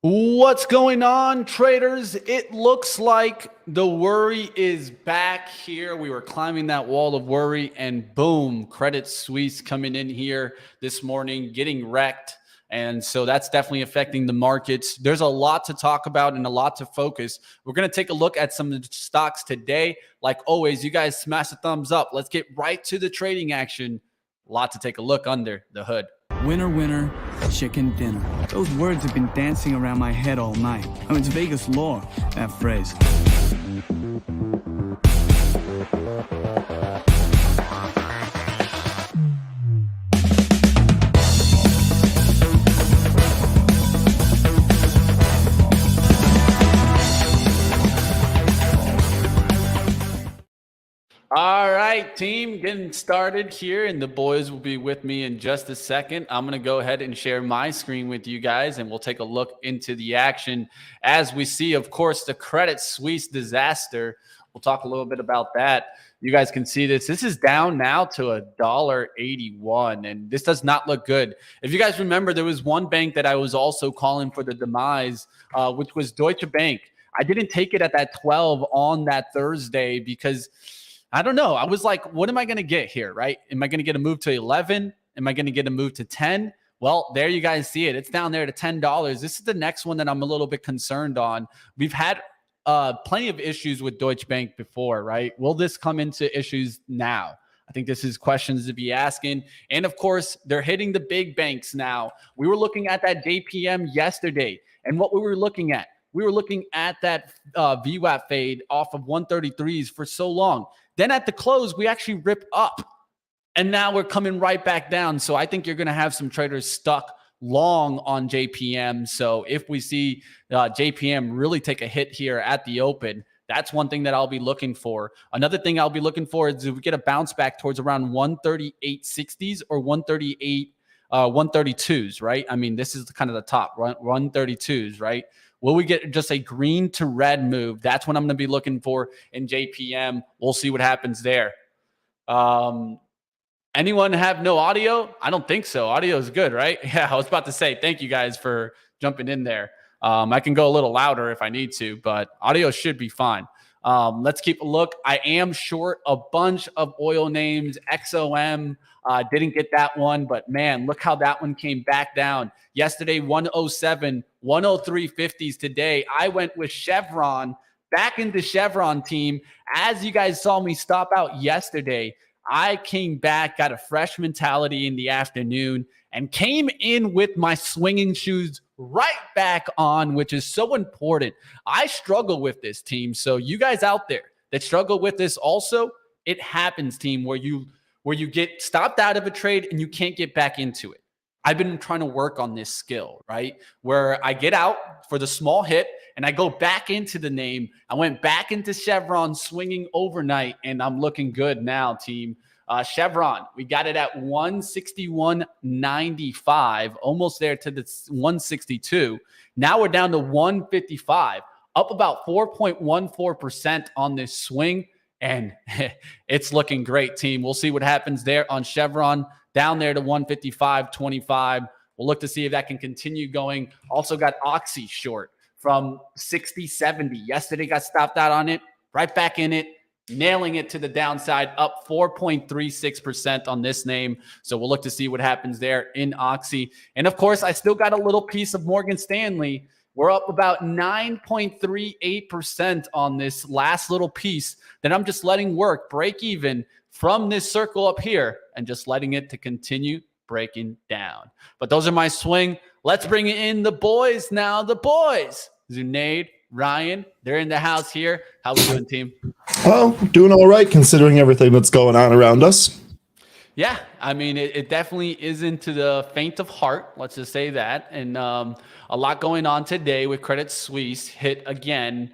What's going on, traders? It looks like the worry is back here. We were climbing that wall of worry, and boom, Credit Suisse coming in here this morning, getting wrecked. And so that's definitely affecting the markets. There's a lot to talk about and a lot to focus. We're going to take a look at some of the stocks today. Like always, you guys smash the thumbs up. Let's get right to the trading action. A lot to take a look under the hood. Winner, winner, chicken dinner. Those words have been dancing around my head all night. Oh, it's Vegas lore, that phrase. All right, team, getting started here, and the boys will be with me in just a second. I'm going to go ahead and share my screen with you guys, and we'll take a look into the action as we see, of course, the Credit Suisse disaster. We'll talk a little bit about that. You guys can see this. This is down now to $1.81, and this does not look good. If you guys remember, there was one bank that I was also calling for the demise, which was Deutsche Bank. I didn't take it at that 12 on that Thursday because I don't know. I was like, what am I going to get here, right? Am I going to get a move to 11? Am I going to get a move to 10? Well, there you guys see it. It's down there to $10. This is the next one that I'm a little bit concerned on. We've had plenty of issues with Deutsche Bank before, right? Will this come into issues now? I think this is questions to be asking. And of course, they're hitting the big banks now. We were looking at that JPM yesterday, and what we were looking at that VWAP fade off of 133s for so long. Then at the close, we actually rip up, and now we're coming right back down. So I think you're going to have some traders stuck long on JPM. So if we see JPM really take a hit here at the open, that's one thing that I'll be looking for. Another thing I'll be looking for is if we get a bounce back towards around 138.60s or 132s, right? I mean, this is kind of the top, 132s, right? Will we get just a green to red move? That's what I'm going to be looking for in JPM. We'll see what happens there. Anyone have no audio? I don't think so. Audio is good, right? Yeah, I was about to say thank you guys for jumping in there. I can go a little louder if I need to, but audio should be fine. Let's keep a look. I am short a bunch of oil names. XOM, didn't get that one, but man, look how that one came back down. Yesterday, 107, 103.50s today. I went with Chevron, back into Chevron, team. As you guys saw me stop out yesterday, I came back, got a fresh mentality in the afternoon, and came in with my swinging shoes right back on, which is so important. I struggle with this, team. So you guys out there that struggle with this also, it happens, team, where you get stopped out of a trade and you can't get back into it. I've been trying to work on this skill, right? Where I get out for the small hit and I go back into the name. I went back into Chevron swinging overnight, and I'm looking good now, team. Chevron, we got it at 161.95, almost there to the 162. Now we're down to 155, up about 4.14% on this swing. And it's looking great, team. We'll see what happens there on Chevron, down there to 155.25. We'll look to see if that can continue going. Also got Oxy short from 60.70. Yesterday got stopped out on it, right back in it, nailing it to the downside, up 4.36% on this name. So we'll look to see what happens there in Oxy. And of course, I still got a little piece of Morgan Stanley. We're up about 9.38% on this last little piece that I'm just letting work, break even from this circle up here, and just letting it to continue breaking down. But those are my swing. Let's bring in the boys now. The boys, Zunaid, Ryan, they're in the house here. How we doing, team? Well, doing all right considering everything that's going on around us. Yeah, I mean, it definitely isn't to the faint of heart. Let's just say that. And a lot going on today with Credit Suisse hit again,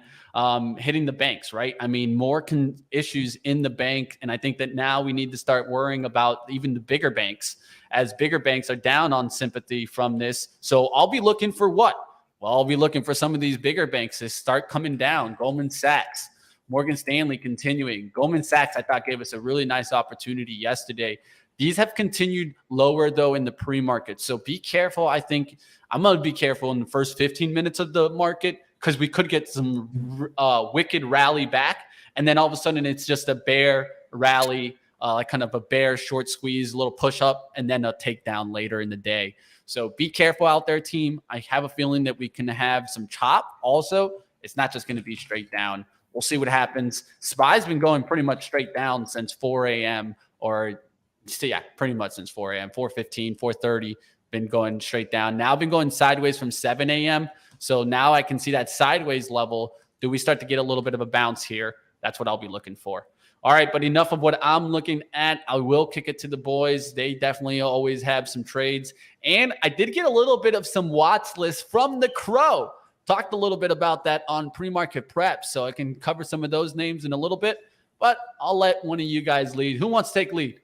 hitting the banks, right? I mean, more issues in the bank. And I think that now we need to start worrying about even the bigger banks, as bigger banks are down on sympathy from this. So I'll be looking for what? Well, I'll be looking for some of these bigger banks to start coming down. Goldman Sachs, Morgan Stanley continuing. Goldman Sachs, I thought, gave us a really nice opportunity yesterday. These have continued lower, though, in the pre-market. So be careful. I think I'm going to be careful in the first 15 minutes of the market because we could get some wicked rally back. And then all of a sudden, it's just a bear rally, like kind of a bear short squeeze, a little push up, and then a takedown later in the day. So be careful out there, team. I have a feeling that we can have some chop also. It's not just going to be straight down. We'll see what happens. SPY's been going pretty much straight down since 4 a.m. or, so yeah, pretty much since 4 a.m., 4:15, 4:30, been going straight down. Now been going sideways from 7 a.m. So now I can see that sideways level. Do we start to get a little bit of a bounce here? That's what I'll be looking for. All right, but enough of what I'm looking at. I will kick it to the boys. They definitely always have some trades. And I did get a little bit of some watch list from the Crow. Talked a little bit about that on pre-market prep, so I can cover some of those names in a little bit. But I'll let one of you guys lead. Who wants to take lead?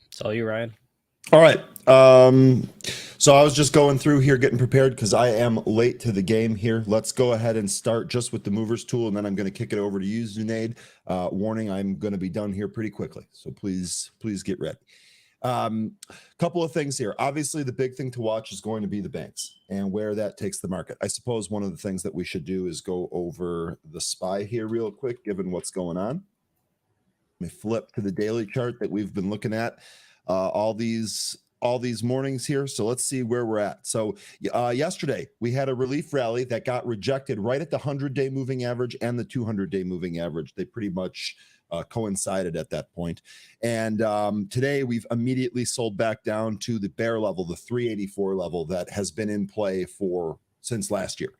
It's all you, Ryan. All right. So I was just going through here, getting prepared because I am late to the game here. Let's go ahead and start just with the movers tool, and then I'm going to kick it over to you, Zunaid. Warning, I'm going to be done here pretty quickly, so please get ready. Couple of things here. Obviously, the big thing to watch is going to be the banks and where that takes the market. I suppose one of the things that we should do is go over the SPY here real quick, given what's going on. Let me flip to the daily chart that we've been looking at all these mornings here. So let's see where we're at. So yesterday we had a relief rally that got rejected right at the 100-day moving average and the 200-day moving average. They pretty much coincided at that point. And today we've immediately sold back down to the bear level, the 384 level that has been in play since last year.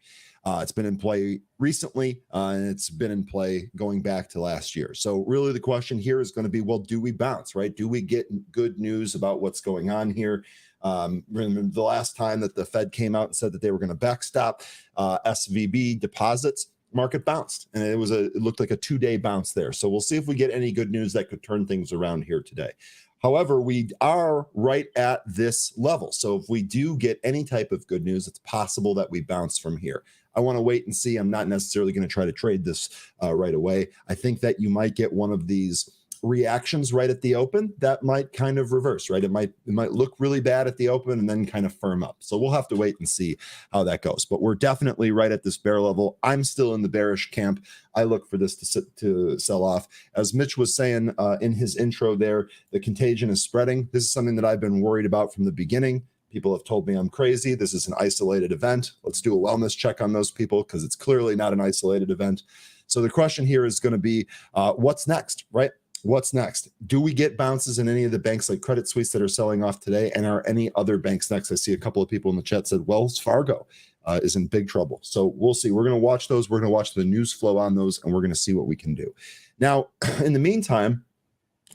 It's been in play recently, and it's been in play going back to last year. So really the question here is going to be, well, do we bounce, right? Do we get good news about what's going on here? Remember the last time that the Fed came out and said that they were going to backstop SVB deposits, market bounced, and it looked like a 2-day bounce there. So we'll see if we get any good news that could turn things around here today. However, we are right at this level. So if we do get any type of good news, it's possible that we bounce from here. I want to wait and see. I'm not necessarily going to try to trade this right away. I think that you might get one of these reactions right at the open that might kind of reverse, right? It might look really bad at the open and then kind of firm up. So we'll have to wait and see how that goes. But we're definitely right at this bear level. I'm still in the bearish camp. I look for this to sell off. As Mitch was saying in his intro there, the contagion is spreading. This is something that I've been worried about from the beginning. People have told me I'm crazy. This is an isolated event. Let's do a wellness check on those people because it's clearly not an isolated event. So the question here is going to be, what's next, right? What's next? Do we get bounces in any of the banks like Credit Suisse that are selling off today? And are any other banks next? I see a couple of people in the chat said Wells Fargo is in big trouble. So we'll see. We're going to watch those. We're going to watch the news flow on those, and we're going to see what we can do. Now, in the meantime,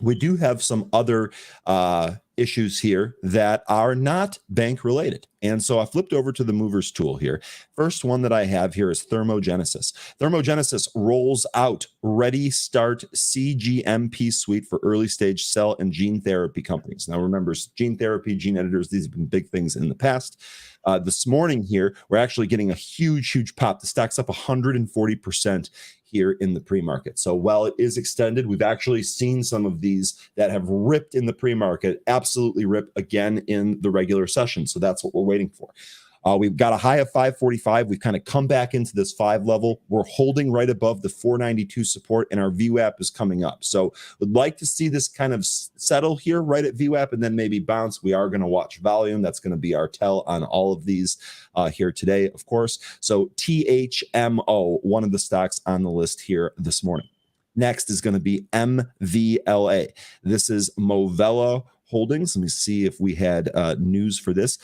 we do have some other issues here that are not bank related. And so I flipped over to the movers tool here. First one that I have here is Thermogenesis. Thermogenesis rolls out Ready Start CGMP suite for early stage cell and gene therapy companies. Now remember, gene therapy, gene editors, these have been big things in the past. This morning here, we're actually getting a huge pop. The stock's up 140% here in the pre-market. So while it is extended, we've actually seen some of these that have ripped in the pre-market, absolutely rip again in the regular session. So that's what we're waiting for. We've got a high of 545. We've kind of come back into this 5 level. We're holding right above the 492 support, and our VWAP is coming up. So would like to see this kind of settle here right at VWAP and then maybe bounce. We are going to watch volume. That's going to be our tell on all of these here today, of course. So THMO, one of the stocks on the list here this morning. Next is going to be MVLA. This is Movella Holdings. Let me see if we had news for this.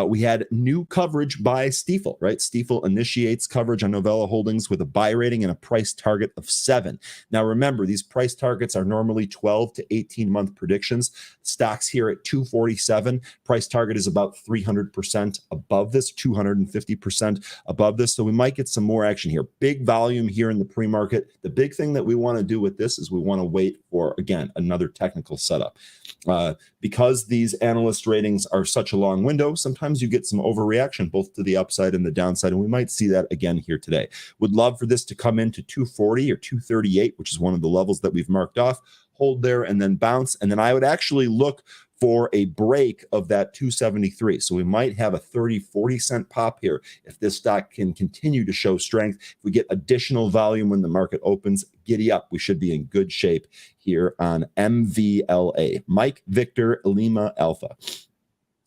We had new coverage by Stifel, right? Stifel initiates coverage on Novella Holdings with a buy rating and a price target of 7. Now, remember, these price targets are normally 12 to 18-month predictions. Stocks here at 247. Price target is about 300% above this, 250% above this. So we might get some more action here. Big volume here in the pre-market. The big thing that we want to do with this is we want to wait for, again, another technical setup. Because these analyst ratings are such a long window, sometimes you get some overreaction both to the upside and the downside, and we might see that again here today. Would love for this to come into 240 or 238, which is one of the levels that we've marked off, hold there and then bounce. And then I would actually look for a break of that 273. So we might have a 30-40 cent pop here if this stock can continue to show strength. If we get additional volume when the market opens, giddy up. We should be in good shape here on MVLA. Mike Victor Lima Alpha.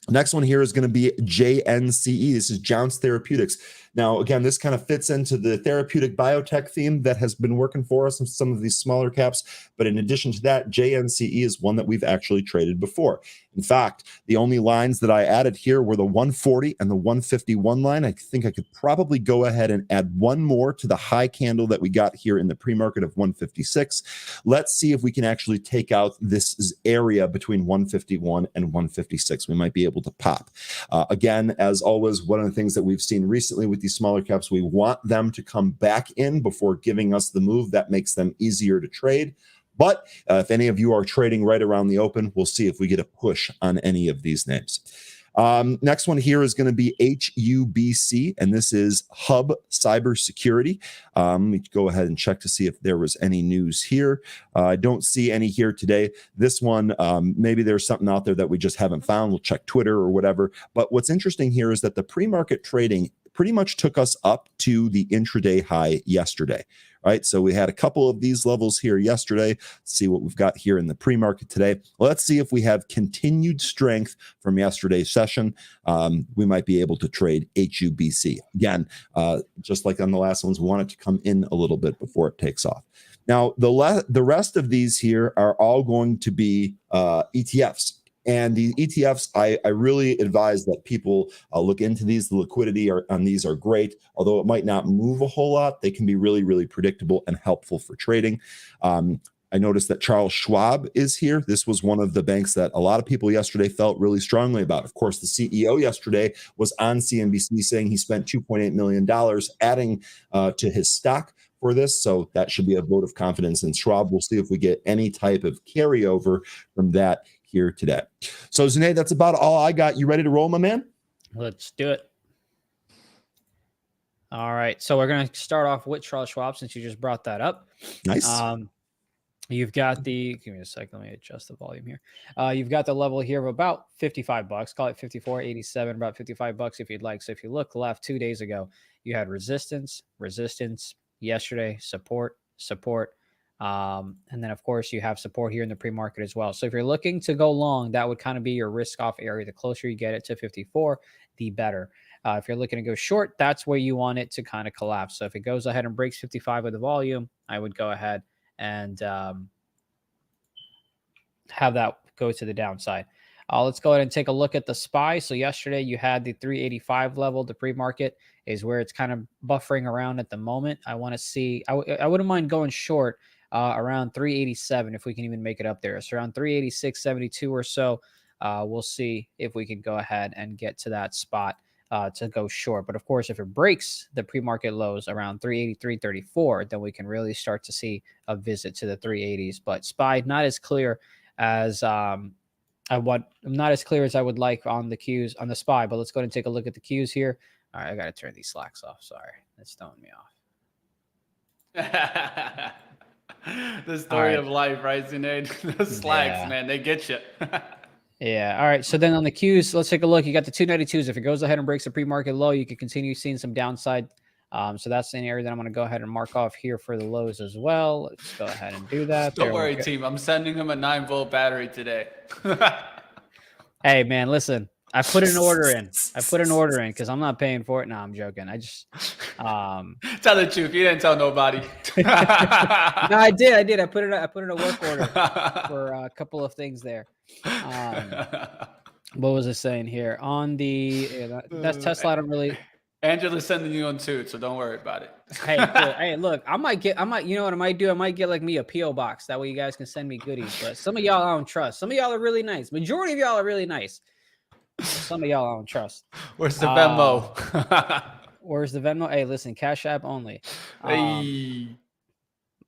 Next one here is going to be JNCE. This is Jounce Therapeutics. Now, again, this kind of fits into the therapeutic biotech theme that has been working for us in some of these smaller caps. But in addition to that, JNCE is one that we've actually traded before. In fact, the only lines that I added here were the 140 and the 151 line. I think I could probably go ahead and add one more to the high candle that we got here in the pre-market of 156. Let's see if we can actually take out this area between 151 and 156. We might be able to pop. Again, as always, one of the things that we've seen recently with these smaller caps, we want them to come back in before giving us the move. That makes them easier to trade. But if any of you are trading right around the open, we'll see if we get a push on any of these names. Next one here is going to be HUBC, and this is Hub Cybersecurity. Let me go ahead and check to see if there was any news here. I don't see any here today. This one, maybe there's something out there that we just haven't found. We'll check Twitter or whatever. But what's interesting here is that the pre-market trading pretty much took us up to the intraday high yesterday. Right, so we had a couple of these levels here yesterday. Let's see what we've got here in the pre-market today. Let's see if we have continued strength from yesterday's session. We might be able to trade HUBC. Again, just like on the last ones, we want it to come in a little bit before it takes off. Now, the rest of these here are all going to be ETFs. And the ETFs, I really advise that people look into these. The liquidity on these are great. Although it might not move a whole lot, they can be really, really predictable and helpful for trading. I noticed that Charles Schwab is here. This was one of the banks that a lot of people yesterday felt really strongly about. Of course, the CEO yesterday was on CNBC saying he spent $2.8 million adding to his stock for this. So that should be a vote of confidence in Schwab. We'll see if we get any type of carryover from that here today. So Zunaid, that's about all I got. You ready to roll, my man? Let's do it. All right. So we're going to start off with Charles Schwab since you just brought that up. Nice. You've got the, give me a second. Let me adjust the volume here. You've got the level here of about $55. Call it 54.87, about $55 if you'd like. So if you look left 2 days ago, you had resistance, yesterday, support. And then, of course, you have support here in the pre-market as well. So if you're looking to go long, that would kind of be your risk-off area. The closer you get it to 54, the better. If you're looking to go short, that's where you want it to kind of collapse. So if it goes ahead and breaks 55 with the volume, I would go ahead and have that go to the downside. Let's go ahead and take a look at the SPY. So yesterday you had the 385 level. The pre-market is where it's kind of buffering around at the moment. I want to see, I wouldn't mind going short around 387 if we can even make it up there. So around 386.72 or so. We'll see if we can go ahead and get to that spot to go short. But of course, if it breaks the pre-market lows around 383.34, then we can really start to see a visit to the 380s. But SPY not as clear as not as clear as I would like on the Qs on the SPY. But let's go ahead and take a look at the Qs here. All right, I got to turn these slacks off. Sorry, that's throwing me off. The story of life, right, Zunaid? Those slacks, man, they get you. Yeah. All right. So then on the Qs, let's take a look. You got the 292s. If it goes ahead and breaks the pre-market low, you can continue seeing some downside. So that's an area that I'm going to go ahead and mark off here for the lows as well. Let's go ahead and do that. Don't worry, team. I'm sending him a 9-volt battery today. Hey, man, listen. I put an order in. Because I'm not paying for it. No, I'm joking. I just tell the truth. You didn't tell nobody. No, I did. I put in a work order for a couple of things there. What was I saying here? On the that's Tesla. I don't really. Angela's sending you on too, so don't worry about it. Hey, cool. Hey, look, I might, you know what I might do? I might get like me a P.O. box. That way you guys can send me goodies. But some of y'all I don't trust. Some of y'all are really nice. Majority of y'all are really nice. Some of y'all I don't trust. Where's the Venmo? Where's the Venmo? Hey, listen, Cash App only. Hey.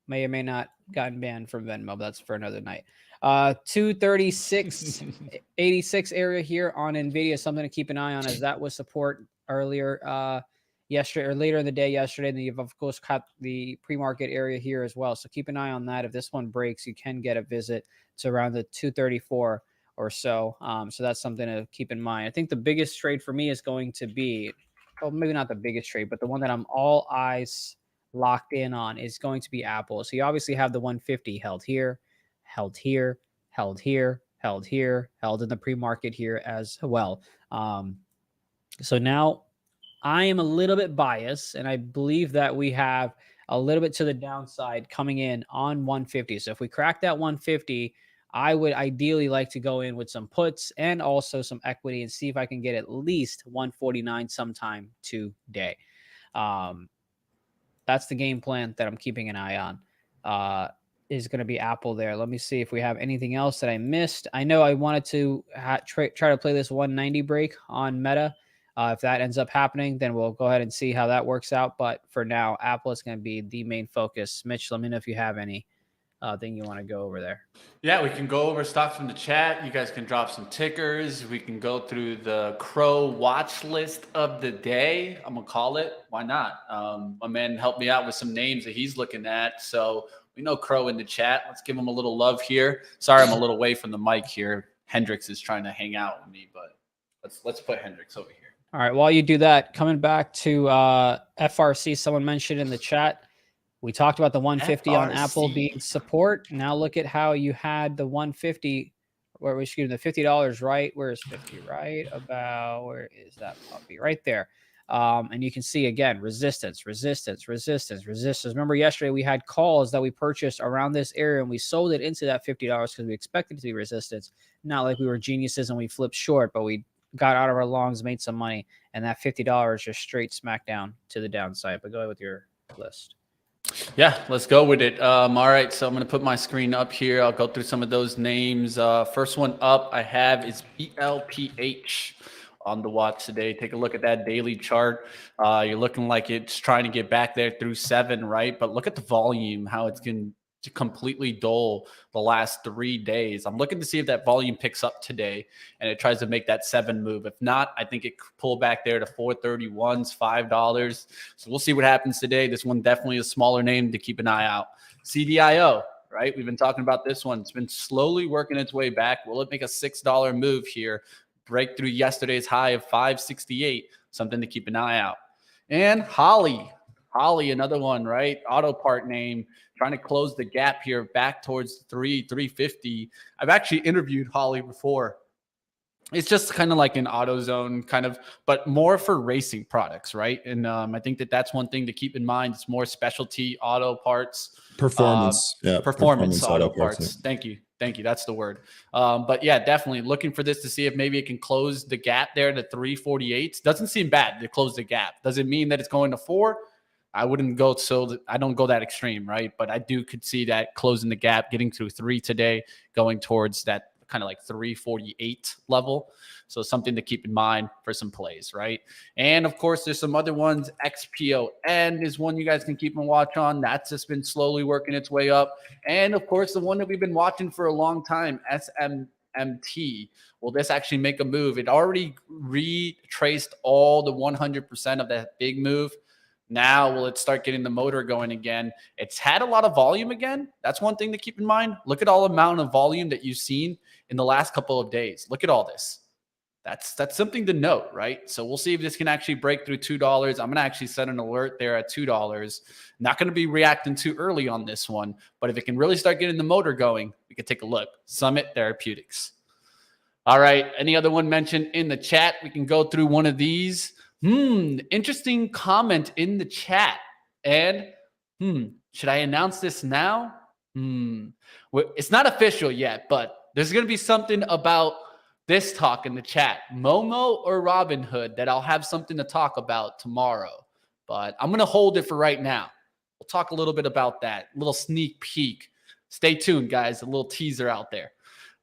May or may not gotten banned from Venmo, but that's for another night. 236.86 area here on NVIDIA. Something to keep an eye on, as that was support earlier yesterday or later in the day yesterday. And then you've of course got the pre-market area here as well. So keep an eye on that. If this one breaks, you can get a visit to around the 234 or so. So that's something to keep in mind. I think the biggest trade for me is going to be, well, maybe not the biggest trade, but the one that I'm all eyes locked in on is going to be Apple. So you obviously have the 150 held here, held here, held here, held here, held in the pre-market here as well. So now I am a little bit biased, and I believe that we have a little bit to the downside coming in on 150. So if we crack that 150, I would ideally like to go in with some puts and also some equity and see if I can get at least 149 sometime today. That's the game plan that I'm keeping an eye on. Is going to be Apple there. Let me see if we have anything else that I missed. I know I wanted to try to play this 190 break on Meta. If that ends up happening, then we'll go ahead and see how that works out. But for now, Apple is going to be the main focus. Mitch, let me know if you have any thing you want to go over there. Yeah, we can go over stocks from the chat. You guys can drop some tickers. We can go through the Crow watch list of the day. I'm going to call it. Why not? My man helped me out with some names that he's looking at. So we know Crow in the chat. Let's give him a little love here. Sorry, I'm a little away from the mic here. Hendrix is trying to hang out with me, but let's put Hendrix over here. All right, while you do that, coming back to FRC, someone mentioned in the chat, we talked about the 150 FRC on Apple being support. Now look at how you had the 150, where we should the $50, right? Where is 50? Right about, where is that puppy? Right there. And you can see again, resistance, resistance, resistance, resistance. Remember yesterday we had calls that we purchased around this area and we sold it into that $50 because we expected it to be resistance. Not like we were geniuses and we flipped short, but we got out of our longs, made some money, and that $50 just straight smack down to the downside. But go ahead with your list. Yeah, let's go with it. All right, so I'm going to put my screen up here. I'll go through some of those names. First one up I have is BLPH on the watch today. Take a look at that daily chart. You're looking like it's trying to get back there through 7, right? But look at the volume, how it's going to completely dull the last 3 days. I'm looking to see if that volume picks up today and it tries to make that 7 move. If not, I think it could pull back there to 431s, $5. So we'll see what happens today. This one definitely a smaller name to keep an eye out. CDIO, right? We've been talking about this one. It's been slowly working its way back. Will it make a $6 move here? Break through yesterday's high of 568. Something to keep an eye out. And Holly, another one, right? Auto part name, trying to close the gap here back towards 350. I've actually interviewed Holly before. It's just kind of like an AutoZone kind of, but more for racing products, right? And I think that's one thing to keep in mind. It's more specialty auto parts. Performance. Performance auto parts. Thank you. That's the word. But yeah, definitely looking for this to see if maybe it can close the gap there to 348. Doesn't seem bad to close the gap. Does it mean that it's going to 4? I wouldn't go I don't go that extreme, right? But I could see that closing the gap, getting to 3 today, going towards that kind of like 348 level. So something to keep in mind for some plays, right? And of course, there's some other ones. XPON is one you guys can keep a watch on. That's just been slowly working its way up. And of course, the one that we've been watching for a long time, SMMT. Will this actually make a move? It already retraced all the 100% of that big move. Now, will it start getting the motor going again? It's had a lot of volume again. That's one thing to keep in mind. Look at all the amount of volume that you've seen in the last couple of days. Look at all this. That's something to note, right? So we'll see if this can actually break through $2. I'm going to actually set an alert there at $2. Not going to be reacting too early on this one, but if it can really start getting the motor going, we could take a look. Summit Therapeutics. All right. Any other one mentioned in the chat? We can go through one of these. Interesting comment in the chat. And should I announce this now? It's not official yet, but there's going to be something about this talk in the chat. Momo or Robinhood that I'll have something to talk about tomorrow. But I'm going to hold it for right now. We'll talk a little bit about that. A little sneak peek. Stay tuned, guys. A little teaser out there.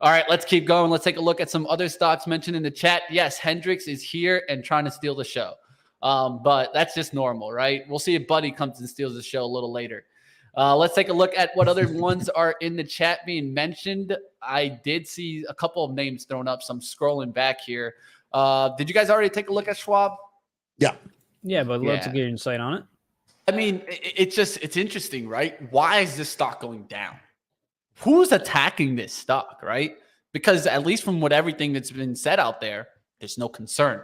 All right, let's keep going. Let's take a look at some other stocks mentioned in the chat. Yes, Hendrix is here and trying to steal the show. But that's just normal, right? We'll see if Buddy comes and steals the show a little later. Let's take a look at what other ones are in the chat being mentioned. I did see a couple of names thrown up, so I'm scrolling back here. Did you guys already take a look at Schwab? Yeah. Yeah, but let's get your insight on it. I mean, it's interesting, right? Why is this stock going down? Who's attacking this stock, right? because at least from what everything that's been said out there, there's no concern,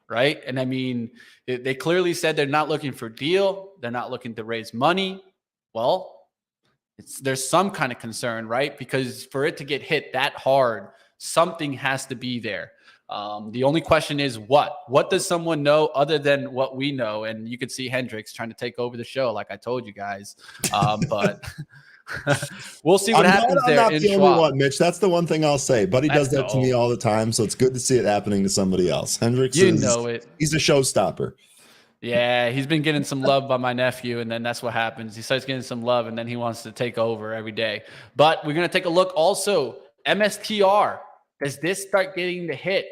right? And I mean, they clearly said they're not looking for deal. They're not looking to raise money. Well, there's some kind of concern, right? Because for it to get hit that hard, something has to be there. The only question is what? What does someone know other than what we know? And you could see Hendricks trying to take over the show, like I told you guys. But we'll see what happens there. I'm not the only one, Mitch. That's the one thing I'll say. Buddy does that to me all the time, so it's good to see it happening to somebody else. Hendricks, you know it. He's a showstopper. Yeah, he's been getting some love by my nephew, and then that's what happens. He starts getting some love, and then he wants to take over every day. But we're going to take a look also. MSTR, does this start getting the hit?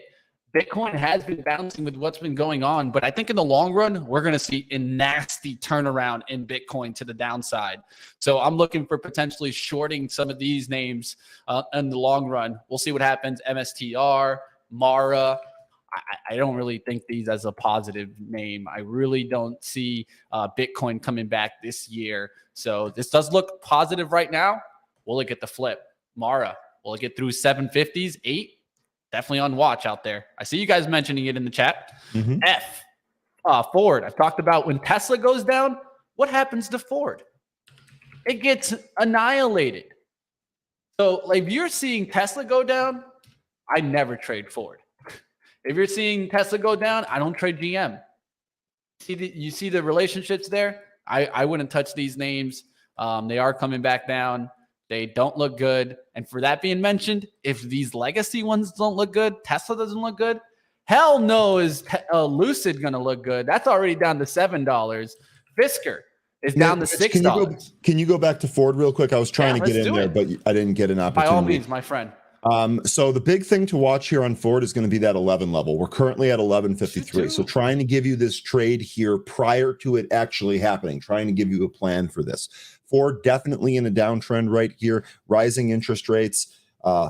Bitcoin has been bouncing with what's been going on, but I think in the long run, we're going to see a nasty turnaround in Bitcoin to the downside. So I'm looking for potentially shorting some of these names in the long run. We'll see what happens. MSTR, Mara. I don't really think these as a positive name. I really don't see Bitcoin coming back this year. So this does look positive right now. Will it get the flip? Mara, will it get through 750s, 8? Definitely on watch out there. I see you guys mentioning it in the chat. Ford, I've talked about when Tesla goes down, what happens to Ford? It gets annihilated. So like, if you're seeing Tesla go down, I never trade Ford. If you're seeing Tesla go down, I don't trade GM. You see the relationships there? I wouldn't touch these names. They are coming back down. They don't look good. And for that being mentioned, if these legacy ones don't look good, Tesla doesn't look good, hell no is Lucid going to look good. That's already down to $7. Fisker is down to $6. Can you go back to Ford real quick? I was trying to get in there, but I didn't get an opportunity. By all means, my friend. So the big thing to watch here on Ford is going to be that 11 level. We're currently at 1153. So trying to give you this trade here prior to it actually happening, trying to give you a plan for this. Ford definitely in a downtrend right here, rising interest rates,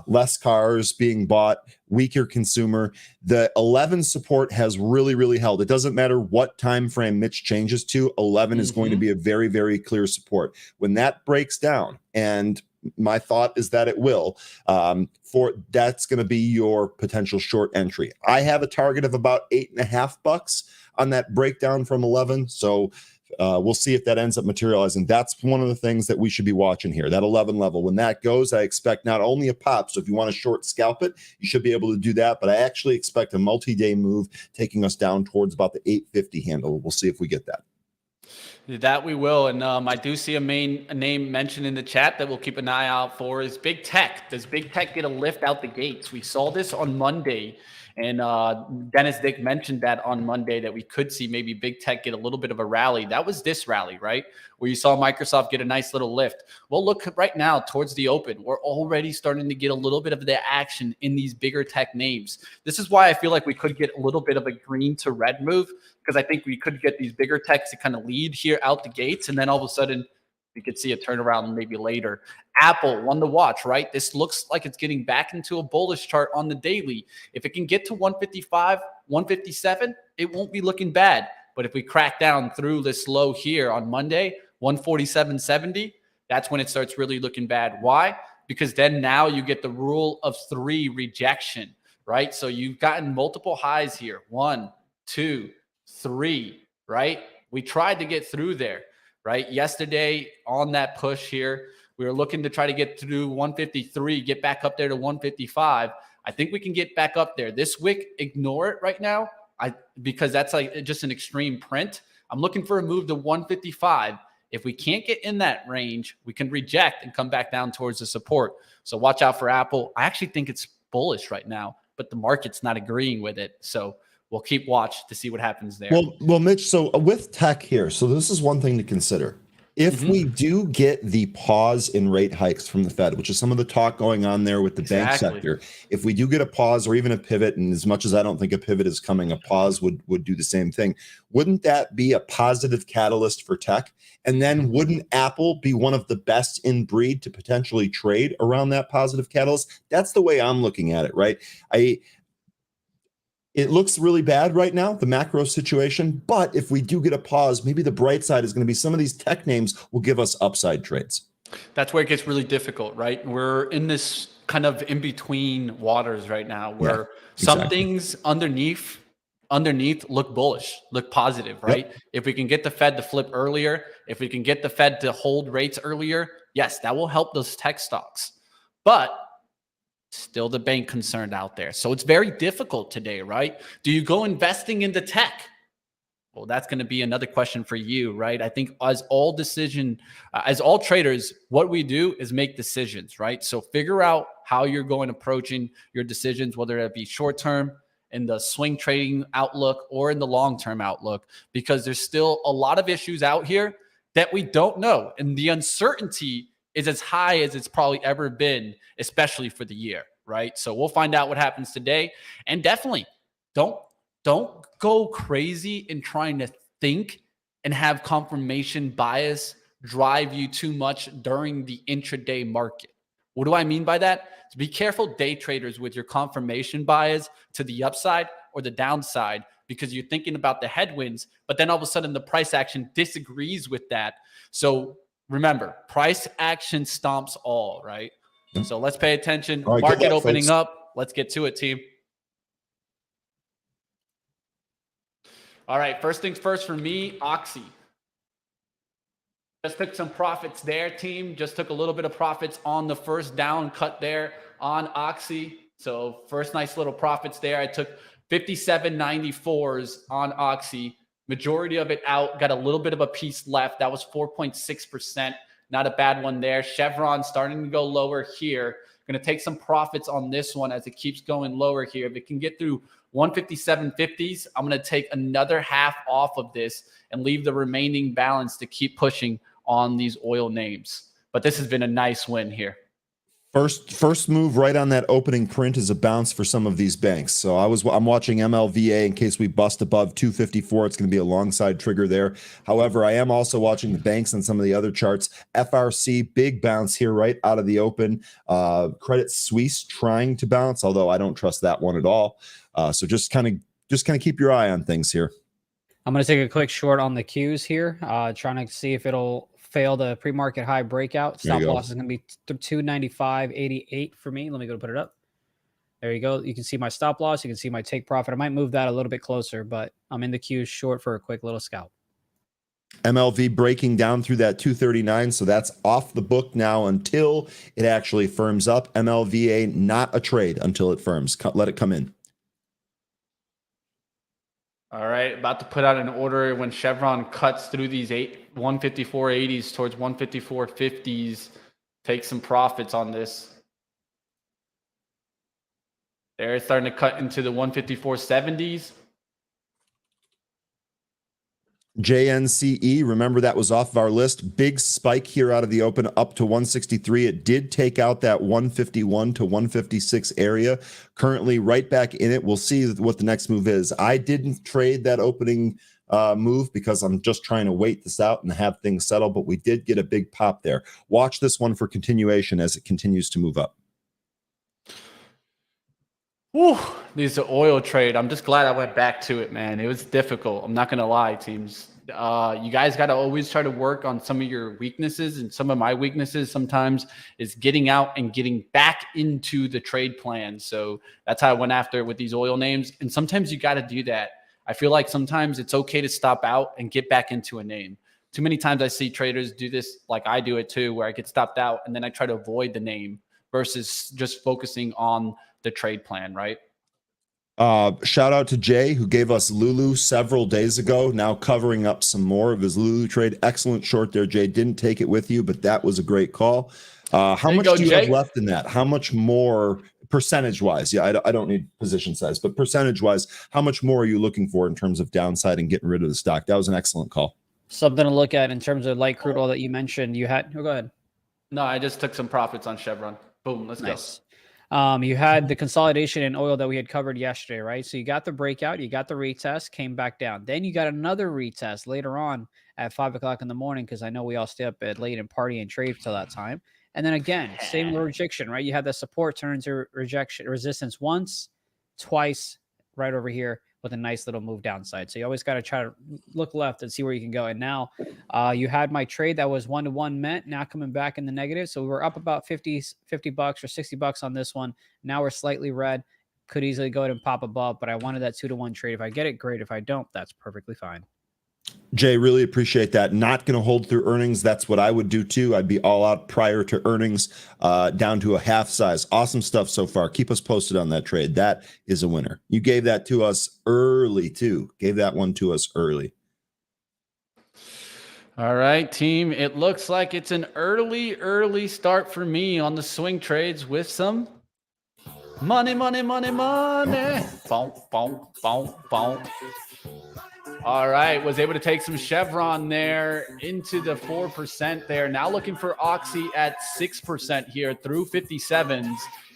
less cars being bought, weaker consumer. The 11 support has really, really held. It doesn't matter what time frame Mitch changes to, 11 is going to be a very, very clear support. When that breaks down, and my thought is that it will, that's going to be your potential short entry. I have a target of about $8.50 on that breakdown from 11. So we'll see if that ends up materializing. That's one of the things that we should be watching here, that 11 level. When that goes, I expect not only a pop, so if you want to short scalp it, you should be able to do that, but I actually expect a multi-day move taking us down towards about the 850 handle. We'll see if we get that. That we will. And I do see a name mentioned in the chat that we'll keep an eye out for is Big Tech. Does Big Tech get a lift out the gates? We saw this on Monday. And Dennis Dick mentioned that on Monday that we could see maybe Big Tech get a little bit of a rally. That was this rally, right? Where you saw Microsoft get a nice little lift. Well, look right now towards the open. We're already starting to get a little bit of the action in these bigger tech names. This is why I feel like we could get a little bit of a green to red move, because I think we could get these bigger techs to kind of lead here out the gates. And then all of a sudden, we could see a turnaround maybe later. Apple, one to watch, right? This looks like it's getting back into a bullish chart on the daily. If it can get to 155, 157, it won't be looking bad. But if we crack down through this low here on Monday, 147.70, that's when it starts really looking bad. Why? Because then now you get the rule of 3 rejection, right? So you've gotten multiple highs here. 1, 2, 3, right? We tried to get through there. Right. Yesterday on that push here, we were looking to try to get through 153, get back up there to 155. I think we can get back up there this week. Ignore it right now. Because that's like just an extreme print. I'm looking for a move to 155. If we can't get in that range, we can reject and come back down towards the support. So watch out for Apple. I actually think it's bullish right now, but the market's not agreeing with it. So we'll keep watch to see what happens there. Well, Mitch, so with tech here, so this is one thing to consider. If we do get the pause in rate hikes from the Fed, which is some of the talk going on there with the bank sector, if we do get a pause or even a pivot, and as much as I don't think a pivot is coming, a pause would do the same thing. Wouldn't that be a positive catalyst for tech? And then wouldn't Apple be one of the best in breed to potentially trade around that positive catalyst? That's the way I'm looking at it, right? It looks really bad right now, the macro situation, but if we do get a pause, maybe the bright side is going to be some of these tech names will give us upside trades. That's where it gets really difficult, right? We're in this kind of in between waters right now where some exactly. things underneath look bullish, look positive, Yep. right? If we can get the Fed to flip earlier, if we can get the Fed to hold rates earlier, yes, that will help those tech stocks. But still the bank concerned out there. So it's very difficult today, right? Do you go investing into tech? Well, that's going to be another question for you, right? I think as all traders, what we do is make decisions, right? So figure out how you're going approaching your decisions, whether it be short term in the swing trading outlook or in the long term outlook, because there's still a lot of issues out here that we don't know, and the uncertainty is as high as it's probably ever been, especially for the year, right? So we'll find out what happens today, and definitely don't go crazy in trying to think and have confirmation bias drive you too much during the intraday market. What do I mean by that? So be careful, day traders, with your confirmation bias to the upside or the downside, because you're thinking about the headwinds, but then all of a sudden the price action disagrees with that. So remember, price action stomps all, right? So let's pay attention. All right, good Market luck, opening folks. up. Let's get to it, team. All right, first things first for me, Oxy. Just took some profits there, team. Just took a little bit of profits on the first down cut there on Oxy. So first nice little profits there. I took 57.94s on Oxy. Majority of it out. Got a little bit of a piece left. That was 4.6%. Not a bad one there. Chevron starting to go lower here. Going to take some profits on this one as it keeps going lower here. If it can get through 157.50s, I'm going to take another half off of this and leave the remaining balance to keep pushing on these oil names. But this has been a nice win here. First move right on that opening print is a bounce for some of these banks. So I'm watching MLVA in case we bust above 254. It's going to be a long side trigger there. However, I am also watching the banks and some of the other charts. FRC, big bounce here right out of the open. Credit Suisse trying to bounce, although I don't trust that one at all. So just kind of keep your eye on things here. I'm going to take a quick short on the Qs here, trying to see if it'll fail the pre-market high breakout. Stop loss is going to be 295.88 for me. Let me go put it up. There you go. You can see my stop loss. You can see my take profit. I might move that a little bit closer, but I'm in the Qs short for a quick little scalp. MLV breaking down through that 239, so that's off the book now until it actually firms up. MLVA, not a trade until it firms. Let it come in. All right, about to put out an order when Chevron cuts through these 154.80s towards 154.50s. Take some profits on this. They're starting to cut into the 154.70s. JNCE, remember that was off of our list. Big spike here out of the open up to 163. It did take out that 151 to 156 area. Currently right back in it. We'll see what the next move is. I didn't trade that opening move because I'm just trying to wait this out and have things settle, but we did get a big pop there. Watch this one for continuation as it continues to move up. Whew, these are oil trade. I'm just glad I went back to it, man. It was difficult. I'm not going to lie, teams. You guys got to always try to work on some of your weaknesses, and some of my weaknesses sometimes is getting out and getting back into the trade plan. So that's how I went after it with these oil names. And sometimes you got to do that. I feel like sometimes it's okay to stop out and get back into a name. Too many times I see traders do this, like I do it too, where I get stopped out and then I try to avoid the name versus just focusing on the trade plan, right? Shout out to Jay, who gave us Lulu several days ago, now covering up some more of his Lulu trade. Excellent short there, Jay. Didn't take it with you, but that was a great call. How much do you have left in that? How much more percentage-wise? Yeah, I don't need position size, but percentage-wise, how much more are you looking for in terms of downside and getting rid of the stock? That was an excellent call. Something to look at in terms of light crude oil that you mentioned. You had, go ahead. No, I just took some profits on Chevron. Boom, let's go. You had the consolidation in oil that we had covered yesterday, right? So you got the breakout, you got the retest, came back down. Then you got another retest later on at 5 o'clock in the morning, because I know we all stay up at late and party and trade till that time. And then again, same rejection, right? You had the support turn into resistance once, twice, right over here. with a nice little move downside. So you always got to try to look left and see where you can go. And now you had my trade that was 1-to-1 meant, now coming back in the negative. So we were up about 50 bucks or 60 bucks on this one. Now we're slightly red. Could easily go ahead and pop above, but I wanted that 2-to-1 trade. If I get it, great. If I don't, that's perfectly fine. Jay, really appreciate that. Not going to hold through earnings. That's what I would do too. I'd be all out prior to earnings, down to a half size. Awesome stuff so far. Keep us posted on that trade. That is a winner. You gave that to us early too. Gave that one to us early. All right, team. It looks like it's an early start for me on the swing trades with some money. Boom, boom, boom, boom. All right, was able to take some Chevron there into the 4% there. Now looking for Oxy at 6% here through 57s.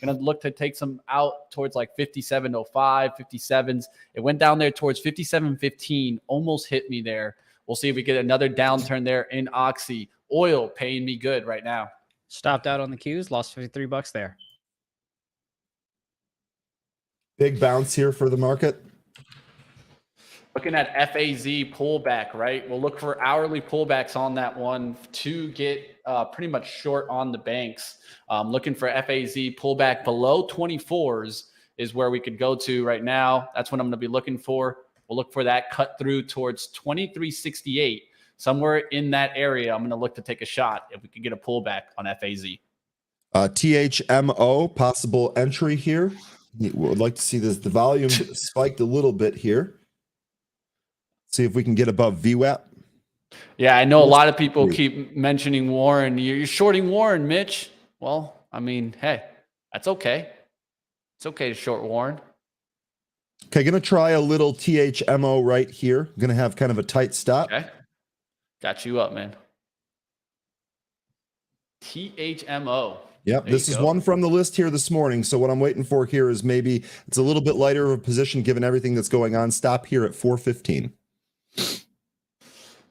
Going to look to take some out towards like 57.05, 57s. It went down there towards 57.15, almost hit me there. We'll see if we get another downturn there in Oxy. Oil paying me good right now. Stopped out on the cues, lost 53 bucks there. Big bounce here for the market. Looking at FAZ pullback, right? We'll look for hourly pullbacks on that one to get pretty much short on the banks. Looking for FAZ pullback below 24s is where we could go to right now. That's what I'm going to be looking for. We'll look for that cut through towards 23.68. Somewhere in that area, I'm going to look to take a shot if we could get a pullback on FAZ. THMO, possible entry here. Would like to see this. The volume spiked a little bit here. See if we can get above VWAP. Yeah, I know a lot of people keep mentioning Warren. You're shorting Warren, Mitch. Well, I mean, hey, that's okay. It's okay to short Warren. Okay, going to try a little THMO right here. Going to have kind of a tight stop. Okay. Got you up, man. THMO. Yep, this is one from the list here this morning. So what I'm waiting for here is maybe it's a little bit lighter of a position given everything that's going on. Stop here at 415.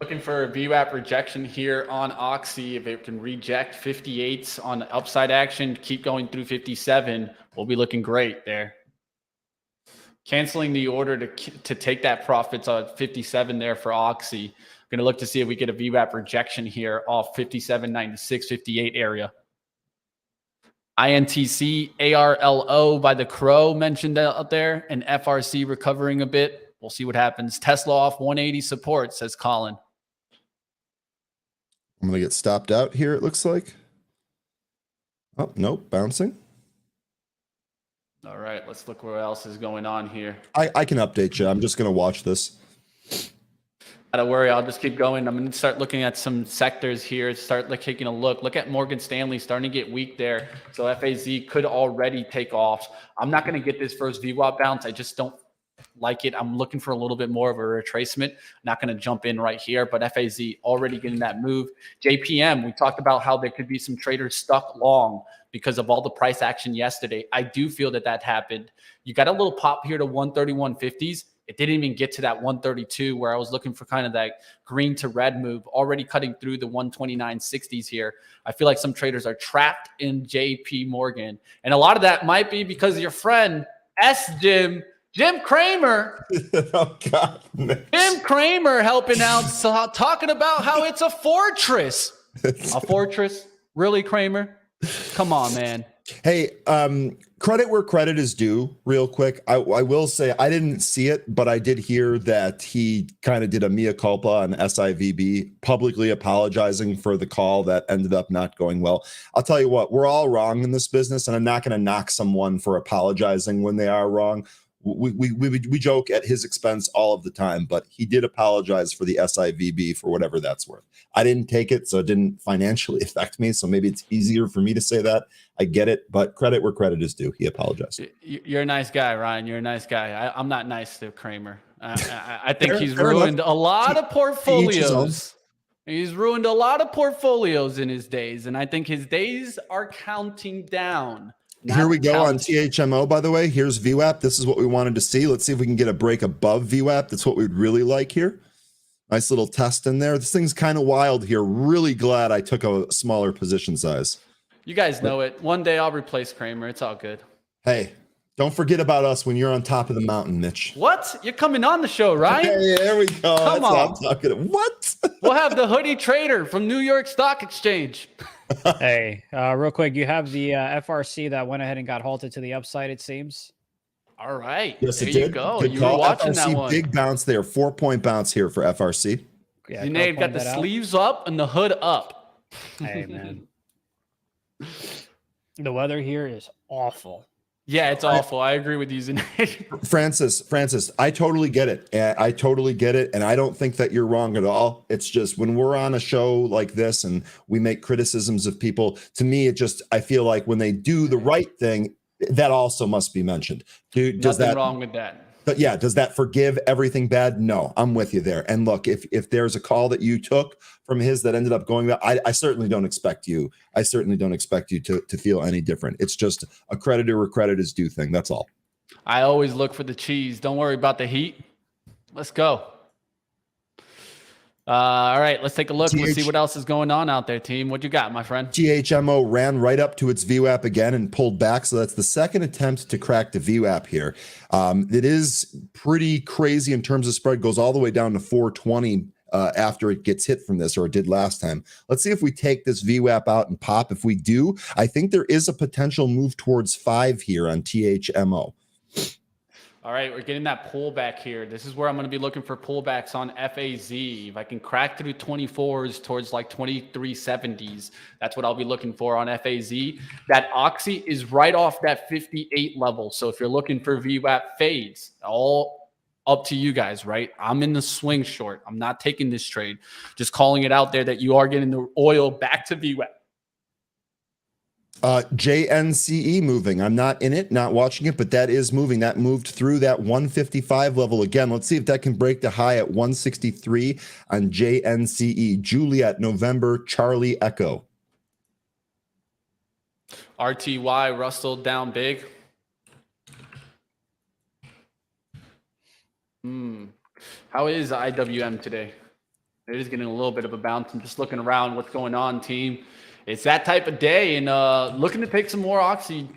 Looking for a VWAP rejection here on Oxy. If it can reject 58s on the upside action, keep going through 57, we'll be looking great there. Canceling the order to take that profits on 57 there for Oxy. Going to look to see if we get a VWAP rejection here off 57.96, 58 area. INTC, ARLO by the Crow mentioned out there, and FRC recovering a bit. We'll see what happens. Tesla off 180 support, says Colin. I'm going to get stopped out here, it looks like. Oh, nope, bouncing. All right, let's look what else is going on here. I can update you. I'm just going to watch this. Don't worry, I'll just keep going. I'm going to start looking at some sectors here, start taking a look. Look at Morgan Stanley starting to get weak there. So FAZ could already take off. I'm not going to get this first VWAP bounce. I just don't like it. I'm looking for a little bit more of a retracement. Not going to jump in right here, but FAZ already getting that move. JPM, we talked about how there could be some traders stuck long because of all the price action yesterday. I do feel that happened. You got a little pop here to 131.50s. It didn't even get to that 132 where I was looking for kind of that green to red move, already cutting through the 129.60s here. I feel like some traders are trapped in JP Morgan. And a lot of that might be because of your friend, Jim Cramer. Oh, God. Jim Cramer helping out, talking about how it's a fortress. A fortress? Really, Cramer? Come on, man. Hey, credit where credit is due real quick. I will say I didn't see it, but I did hear that he kind of did a mea culpa on SIVB, publicly apologizing for the call that ended up not going well. I'll tell you what, we're all wrong in this business, and I'm not going to knock someone for apologizing when they are wrong. We joke at his expense all of the time, but he did apologize for the SIVB for whatever that's worth. I didn't take it, so it didn't financially affect me. So maybe it's easier for me to say that. I get it, but credit where credit is due. He apologized. You're a nice guy, Ryan. You're a nice guy. I'm not nice to Kramer. I think he's ruined a lot of portfolios. He's ruined a lot of portfolios in his days, and I think his days are counting down. Here we go on THMO, by the way. Here's VWAP. This is what we wanted to see. Let's see if we can get a break above VWAP. That's what we'd really like here. Nice little test in there. This thing's kind of wild here. Really glad I took a smaller position size. You guys know it. One day I'll replace Kramer. It's all good. Hey, Don't forget about us when you're on top of the mountain, Mitch. What? You're coming on the show, right? Hey, there we go. Come That's what on. I'm talking about. What? We'll have the hoodie trader from New York Stock Exchange. Hey, real quick, you have the FRC that went ahead and got halted to the upside, it seems. All right. Yes, there it did. you go. Good You call. were watching FRC, that one. big bounce there. 4-point bounce here for FRC. Yeah, Zunaid got the sleeves up and the hood up. Hey, man. The weather here is awful. Yeah, it's awful. I agree with you, Zunaid. Francis, I totally get it. I totally get it. And I don't think that you're wrong at all. It's just when we're on a show like this and we make criticisms of people, to me, I feel like when they do the right thing, that also must be mentioned. Nothing wrong with that. But yeah, does that forgive everything bad? No, I'm with you there. And look, if there's a call that you took from his that ended up going back, I certainly don't expect you. I certainly don't expect you to feel any different. It's just a creditor where credit is due thing. That's all. I always look for the cheese. Don't worry about the heat. Let's go. All right, let's take a look. Let's see what else is going on out there, team. What you got, my friend? THMO ran right up to its VWAP again and pulled back. So that's the second attempt to crack the VWAP here. It is pretty crazy in terms of spread. Goes all the way down to 420 after it gets hit from this, or it did last time. Let's see if we take this VWAP out and pop. If we do, I think there is a potential move towards 5 here on THMO. All right, we're getting that pullback here. This is where I'm going to be looking for pullbacks on FAZ. If I can crack through 24s towards like 2370s, that's what I'll be looking for on FAZ. That Oxy is right off that 58 level. So if you're looking for VWAP fades, all up to you guys, right? I'm in the swing short. I'm not taking this trade. Just calling it out there that you are getting the oil back to VWAP. JNCE moving. I'm not in it, not watching it, but that is moving. That moved through that 155 level again. Let's see if that can break the high at 163 on JNCE. Juliet, November, Charlie, Echo. RTY, Russell down big. How is IWM today? It is getting a little bit of a bounce. I'm just looking around. What's going on, team? It's that type of day, and looking to take some more Oxy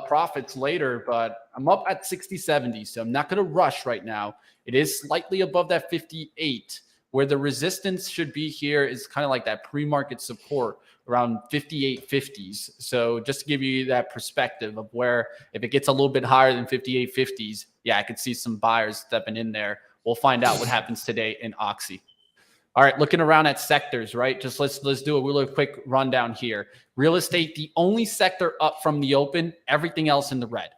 profits later, but I'm up at 60, 70, so I'm not going to rush right now. It is slightly above that 58. Where the resistance should be here is kind of like that pre-market support around 58.50s. So just to give you that perspective of where if it gets a little bit higher than 58.50s, yeah, I could see some buyers stepping in there. We'll find out what happens today in Oxy. All right, looking around at sectors, right? Just let's do a really quick rundown here. Real estate, the only sector up from the open, everything else in the red.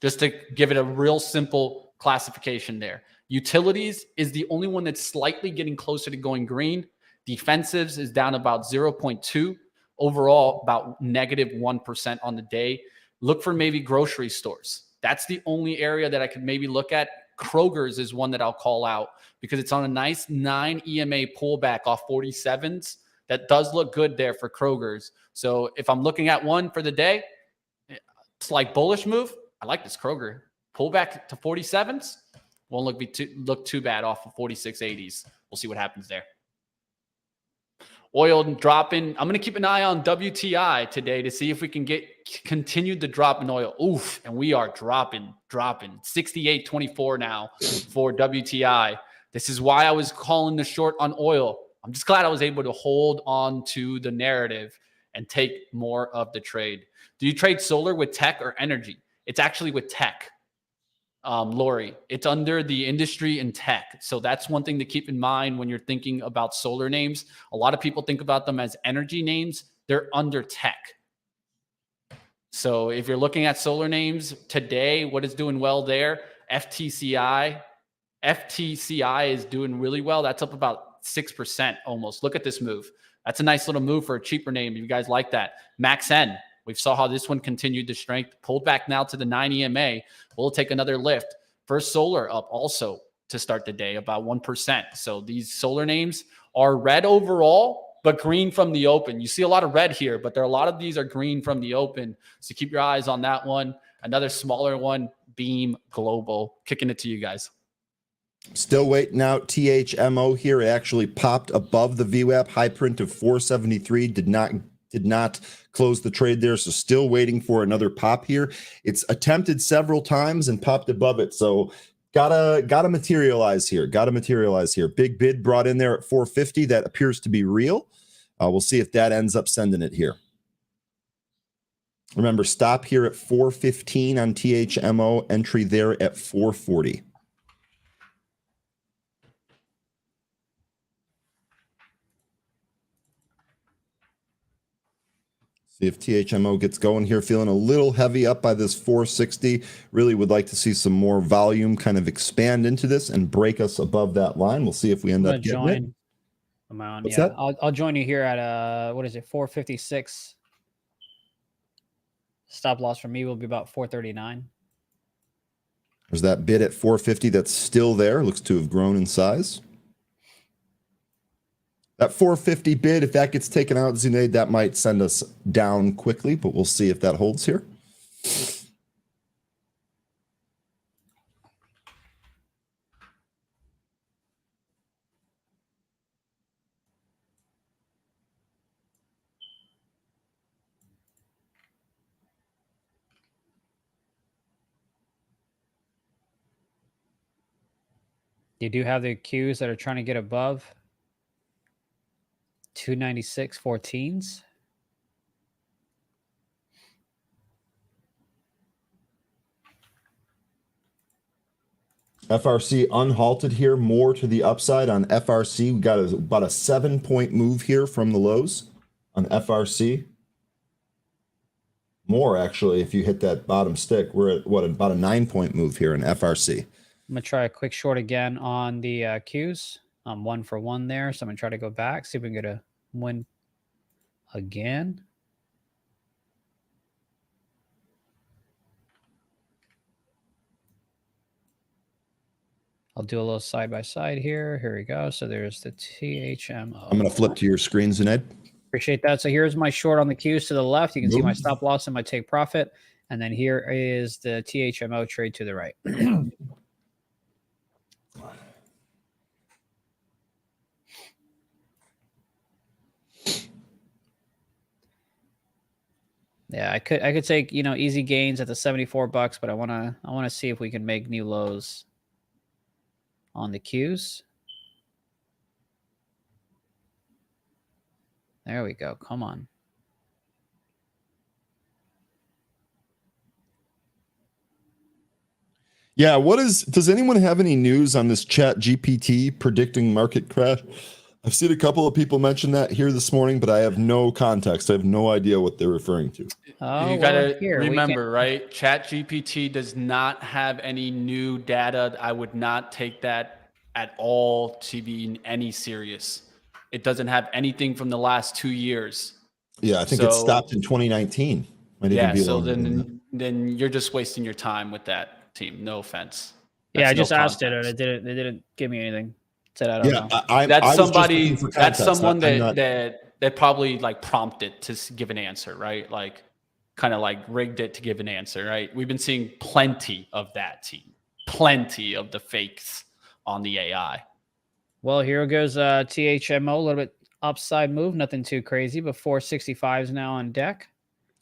Just to give it a real simple classification there. Utilities is the only one that's slightly getting closer to going green. Defensives is down about 0.2. Overall, about -1% on the day. Look for maybe grocery stores. That's the only area that I could maybe look at. Kroger's is one that I'll call out because it's on a nice 9 EMA pullback off 47s. That does look good there for Kroger's. So if I'm looking at one for the day, it's like bullish move. I like this Kroger. Pullback to 47s. Won't look too bad off of 4680s. We'll see what happens there. Oil dropping. I'm going to keep an eye on WTI today to see if we can continue the drop in oil. Oof, and we are dropping. 68.24 now for WTI. This is why I was calling the short on oil. I'm just glad I was able to hold on to the narrative and take more of the trade. Do you trade solar with tech or energy? It's actually with tech. Lori, it's under the industry and tech. So that's one thing to keep in mind when you're thinking about solar names. A lot of people think about them as energy names. They're under tech. So if you're looking at solar names today, what is doing well there? FTCI is doing really well. That's up about 6% almost. Look at this move. That's a nice little move for a cheaper name. You guys like that. MaxN. We saw how this one continued to strength, pulled back now to the 9 EMA. We'll take another lift. First Solar up also to start the day, about 1%. So these solar names are red overall, but green from the open. You see a lot of red here, but there are a lot of these are green from the open. So keep your eyes on that one. Another smaller one, Beam Global. Kicking it to you guys. Still waiting out THMO here. It actually popped above the VWAP high print of 473. Did did not close the trade there. So still waiting for another pop here. It's attempted several times and popped above it. So gotta materialize here. Big bid brought in there at 450. That appears to be real. We'll see if that ends up sending it here. Remember, stop here at 415 on THMO, entry there at 440. See if THMO gets going here, feeling a little heavy up by this 460. Really would like to see some more volume kind of expand into this and break us above that line. We'll see if we end up getting it. What's that? I'll join you here at what is it, 456. Stop loss for me will be about 439. There's that bid at 450 that's still there. Looks to have grown in size. That 450 bid, if that gets taken out, Zunaid, that might send us down quickly, but we'll see if that holds here. You do have the Qs that are trying to get above 296 14s. FRC unhalted here, more to the upside on FRC. We got about a 7-point move here from the lows on FRC. More, actually, if you hit that bottom stick. We're at, what, about a 9-point move here in FRC. I'm going to try a quick short again on the Qs. I'm 1 for 1 there, so I'm going to try to go back, see if we can get a win again. I'll do a little side by side here. Here we go. So there's the THMO. I'm going to flip to your screen, Zunaid. Appreciate that. So here's my short on the Qs to the left. You can see my stop loss and my take profit. And then here is the THMO trade to the right. Yeah, I could take, easy gains at the $74, but I want to see if we can make new lows on the Qs. There we go. Come on. Yeah, does anyone have any news on this Chat GPT predicting market crash? I've seen a couple of people mention that here this morning, but I have no context. I have no idea what they're referring to. Oh, you got to remember, right? Chat GPT does not have any new data. I would not take that at all to be in any serious. It doesn't have anything from the last 2 years. Yeah, I think it stopped in 2019. So then you're just wasting your time with that team. No offense. I just asked it, and they didn't give me anything. Said I don't know. That's somebody. That's someone that probably like prompted to give an answer, right? Like kind of like rigged it to give an answer, right? We've been seeing plenty of that team, plenty of the fakes on the AI. Well, here goes THMO, a little bit upside move, nothing too crazy, but 465 is now on deck.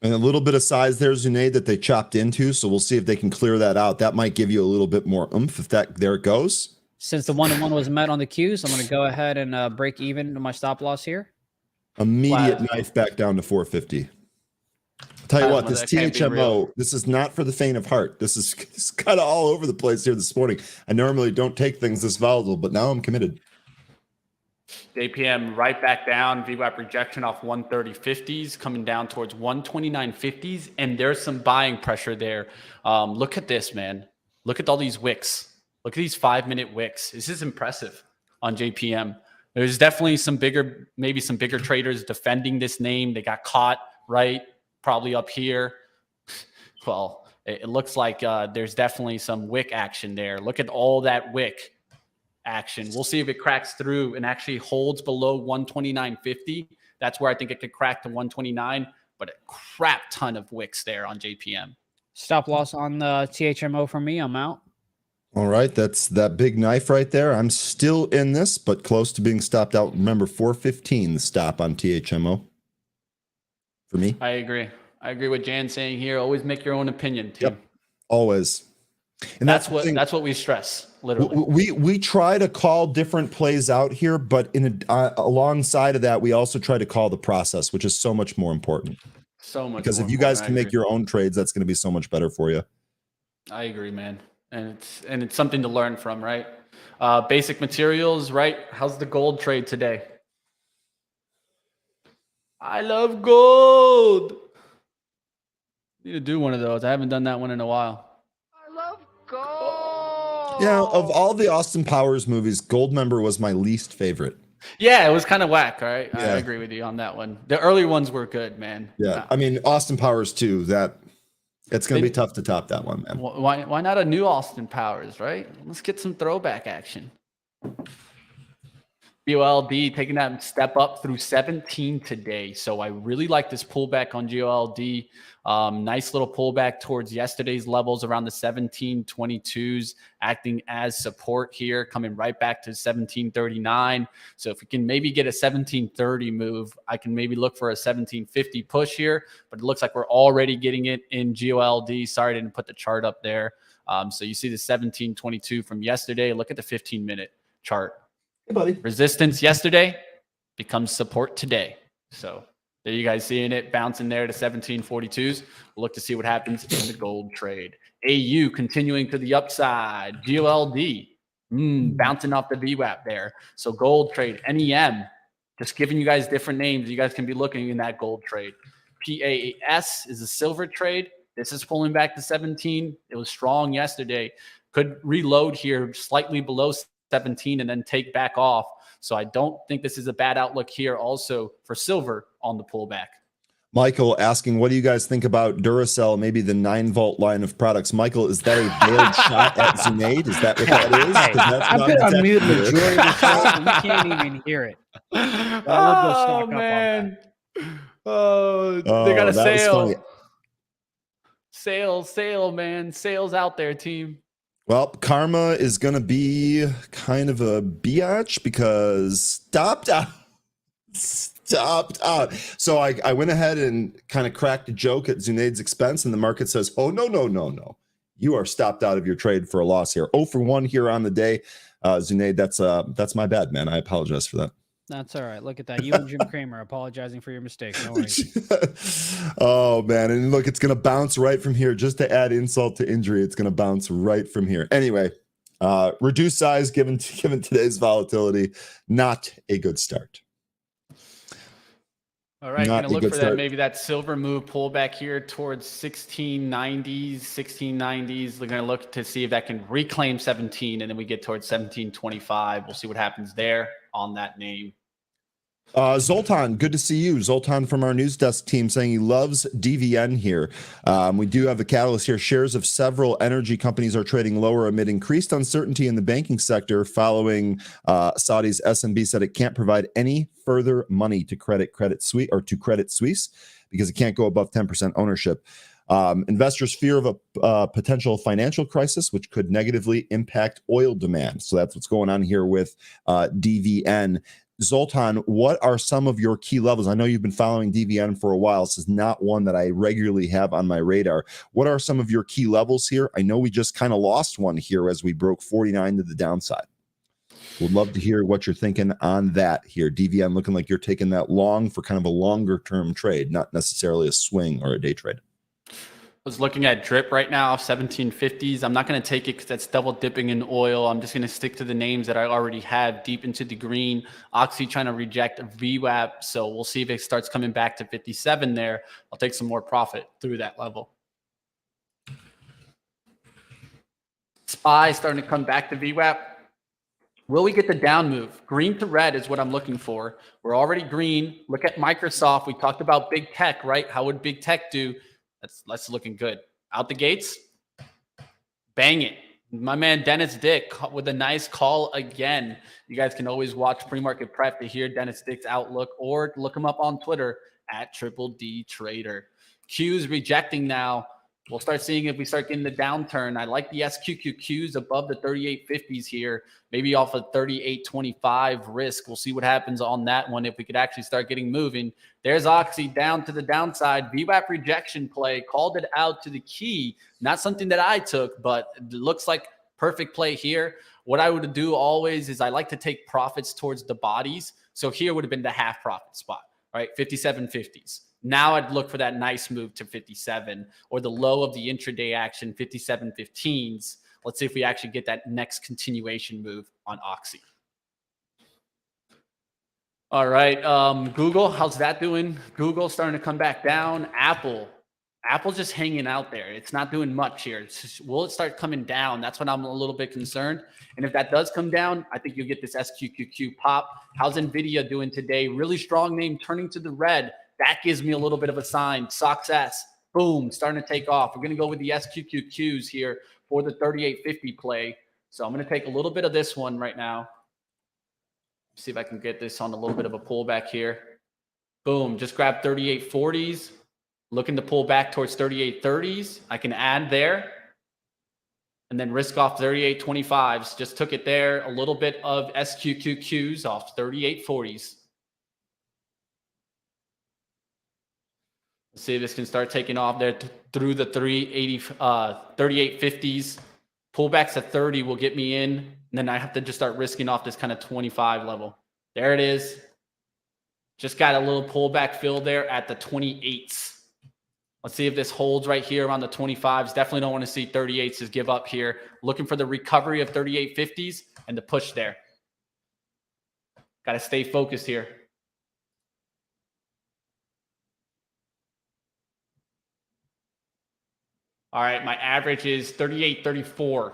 And a little bit of size there, Zunaid, that they chopped into. So we'll see if they can clear that out. That might give you a little bit more oomph if there it goes. Since the 1-1 was met on the Qs, I'm going to go ahead and break even to my stop loss here. Immediate knife back down to 450. I'll tell you what, this THMO, this is not for the faint of heart. This is kind of all over the place here this morning. I normally don't take things this volatile, but now I'm committed. JPM right back down, VWAP rejection off 130.50s, coming down towards 129.50s, and there's some buying pressure there. Look at this, man. Look at all these wicks. Look at these 5-minute wicks. This is impressive on JPM. There's definitely maybe some bigger traders defending this name. They got caught, right? Probably up here. Well, it looks like there's definitely some wick action there. Look at all that wick action. We'll see if it cracks through and actually holds below 129.50. That's where I think it could crack to 129, but a crap ton of wicks there on JPM. Stop loss on the THMO for me. I'm out. All right, that's that big knife right there. I'm still in this, but close to being stopped out. Remember, 415 the stop on THMO. for me. I agree. I agree with Jan saying here. Always make your own opinion, team. Yep. Always. And That's the thing. what we stress, literally. We try to call different plays out here, but alongside of that, we also try to call the process, which is so much more important. So much Because more if you guys important, can make your own trades, that's going to be so much better for you. I agree, man. And it's something to learn from, right? Basic materials, right? How's the gold trade today? I love gold. Need to do one of those. I haven't done that one in a while. I love gold. Yeah, of all the Austin Powers movies, Goldmember was my least favorite. Yeah, it was kind of whack, right? Yeah. I agree with you on that one. The early ones were good, man. Yeah, I mean Austin Powers 2. It's going to be tough to top that one, man. Why not a new Austin Powers, right? Let's get some throwback action. GOLD taking that step up through 17 today. So I really like this pullback on GOLD. Nice little pullback towards yesterday's levels around the 1722s, acting as support here, coming right back to 1739. So if we can maybe get a 1730 move, I can maybe look for a 1750 push here, but it looks like we're already getting it in GOLD. Sorry, I didn't put the chart up there. So you see the 1722 from yesterday. Look at the 15-minute chart. Hey, buddy. Resistance yesterday becomes support today. So there you guys seeing it bouncing there to 1742s. We'll look to see what happens in the gold trade. AU continuing to the upside. GOLD bouncing off the VWAP there. So gold trade, NEM, just giving you guys different names. You guys can be looking in that gold trade. PAS is a silver trade. This is pulling back to 17. It was strong yesterday. Could reload here slightly below 17 and then take back off. So I don't think this is a bad outlook here also for silver on the pullback. Michael asking, what do you guys think about Duracell, maybe the 9-volt line of products? Michael, is that a veiled shot at Zunaid? Is that what that is? I've been on mute majority of the show, and we can't even hear it. Oh, man. Oh, they got a sale. Sale, man. Sales out there, team. Well, karma is going to be kind of a biatch because stopped out. So I went ahead and kind of cracked a joke at Zunaid's expense, and the market says, oh, no. You are stopped out of your trade for a loss here. 0 for 1 here on the day. Zunaid, that's my bad, man. I apologize for that. That's all right. Look at that. You and Jim Cramer apologizing for your mistake. No worries. Oh, man. And look, it's going to bounce right from here. Just to add insult to injury, it's going to bounce right from here. Anyway, reduced size given today's volatility, not a good start. All right, going to look for that, maybe that silver move pullback here towards 1690s. We're going to look to see if that can reclaim 17, and then we get towards 1725. We'll see what happens there on that name. Zoltan, good to see you. Zoltan from our news desk team saying he loves DVN here. We do have a catalyst here. Shares of several energy companies are trading lower amid increased uncertainty in the banking sector following Saudi's SNB said it can't provide any further money to Credit Suisse because it can't go above 10% ownership. Investors fear of a potential financial crisis, which could negatively impact oil demand. So that's what's going on here with DVN. Zoltan, what are some of your key levels? I know you've been following DVN for a while. This is not one that I regularly have on my radar. What are some of your key levels here? I know we just kind of lost one here as we broke 49 to the downside. Would love to hear what you're thinking on that here. DVN looking like you're taking that long for kind of a longer term trade, not necessarily a swing or a day trade. I was looking at drip right now, 1750s. I'm not going to take it because that's double dipping in oil. I'm just going to stick to the names that I already have deep into the green. Oxy trying to reject VWAP. So we'll see if it starts coming back to 57 there. I'll take some more profit through that level. SPY starting to come back to VWAP. Will we get the down move? Green to red is what I'm looking for. We're already green. Look at Microsoft. We talked about big tech, right? How would big tech do? That's looking good. Out the gates, bang it. My man Dennis Dick with a nice call again. You guys can always watch Pre-Market Prep to hear Dennis Dick's outlook or look him up on Twitter at Triple D Trader. Q's rejecting now. We'll start seeing if we start getting the downturn. I like the SQQQs above the 38.50s here, maybe off of 38.25 risk. We'll see what happens on that one if we could actually start getting moving. There's Oxy down to the downside. VWAP rejection play, called it out to the key. Not something that I took, but it looks like perfect play here. What I would do always is I like to take profits towards the bodies. So here would have been the half profit spot, right? 57.50s. Now I'd look for that nice move to 57 or the low of the intraday action, 57.15s. Let's see if we actually get that next continuation move on Oxy. All right. Google, how's that doing? Google starting to come back down. Apple's just hanging out there. It's not doing much here. Will it start coming down? That's when I'm a little bit concerned. And if that does come down, I think you'll get this SQQQ pop. How's NVIDIA doing today? Really strong name turning to the red. That gives me a little bit of a sign. Sox S, boom, starting to take off. We're going to go with the SQQQs here for the 38.50 play. So I'm going to take a little bit of this one right now. See if I can get this on a little bit of a pullback here. Boom, just grab 38.40s. Looking to pull back towards 38.30s. I can add there. And then risk off 38.25s. Just took it there. A little bit of SQQQs off 38.40s. Let's see if this can start taking off there through the 38.50s. Pullbacks at 30 will get me in. And then I have to just start risking off this kind of 25 level. There it is. Just got a little pullback fill there at the 28s. Let's see if this holds right here around the 25s. Definitely don't want to see 38s just give up here. Looking for the recovery of 38.50s and the push there. Got to stay focused here. All right, my average is 38.34.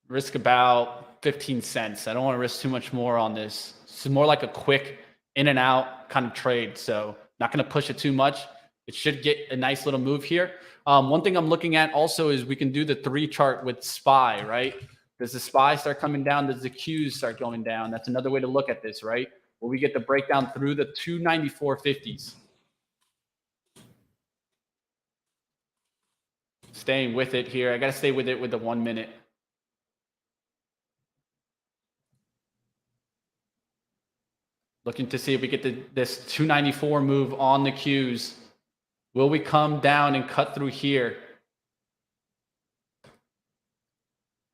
Risk about 15 cents. I don't want to risk too much more on this. This is more like a quick in and out kind of trade. So not going to push it too much. It should get a nice little move here. One thing I'm looking at also is we can do the 3 chart with SPY, right? Does the SPY start coming down? Does the Qs start going down? That's another way to look at this, right? Will we get the breakdown through the 294.50s? Staying with it here. I got to stay with it with the 1 minute. Looking to see if we get this 294 move on the Qs. Will we come down and cut through here?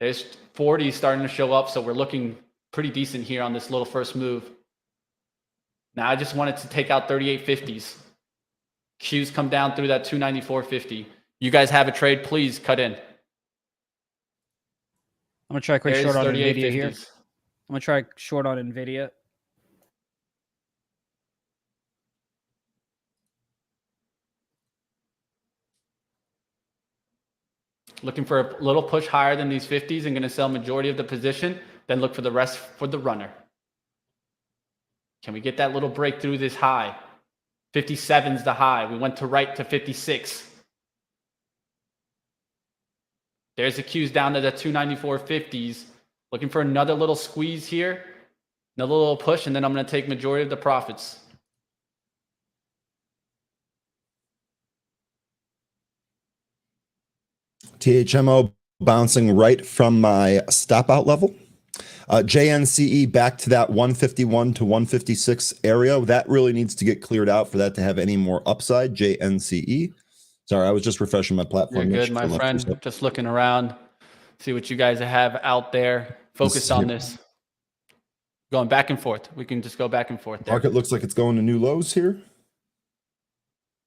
There's 40 starting to show up, so we're looking pretty decent here on this little first move. Now I just wanted to take out 38.50s. Qs come down through that 294.50. You guys have a trade, please cut in. I'm going to try quick short on NVIDIA here. I'm going to try short on NVIDIA. Looking for a little push higher than these 50s and going to sell majority of the position, then look for the rest for the runner. Can we get that little break through this high? 57's the high. We went to right to 56. There's the Qs down to the 294.50s. Looking for another little squeeze here. Another little push, and then I'm going to take majority of the profits. THMO bouncing right from my stop out level. JNCE back to that 151 to 156 area. That really needs to get cleared out for that to have any more upside. JNCE. Sorry, I was just refreshing my platform. You're good, my friend. Just looking around, see what you guys have out there. Focus on this. Going back and forth. We can just go back and forth there. Market looks like it's going to new lows here.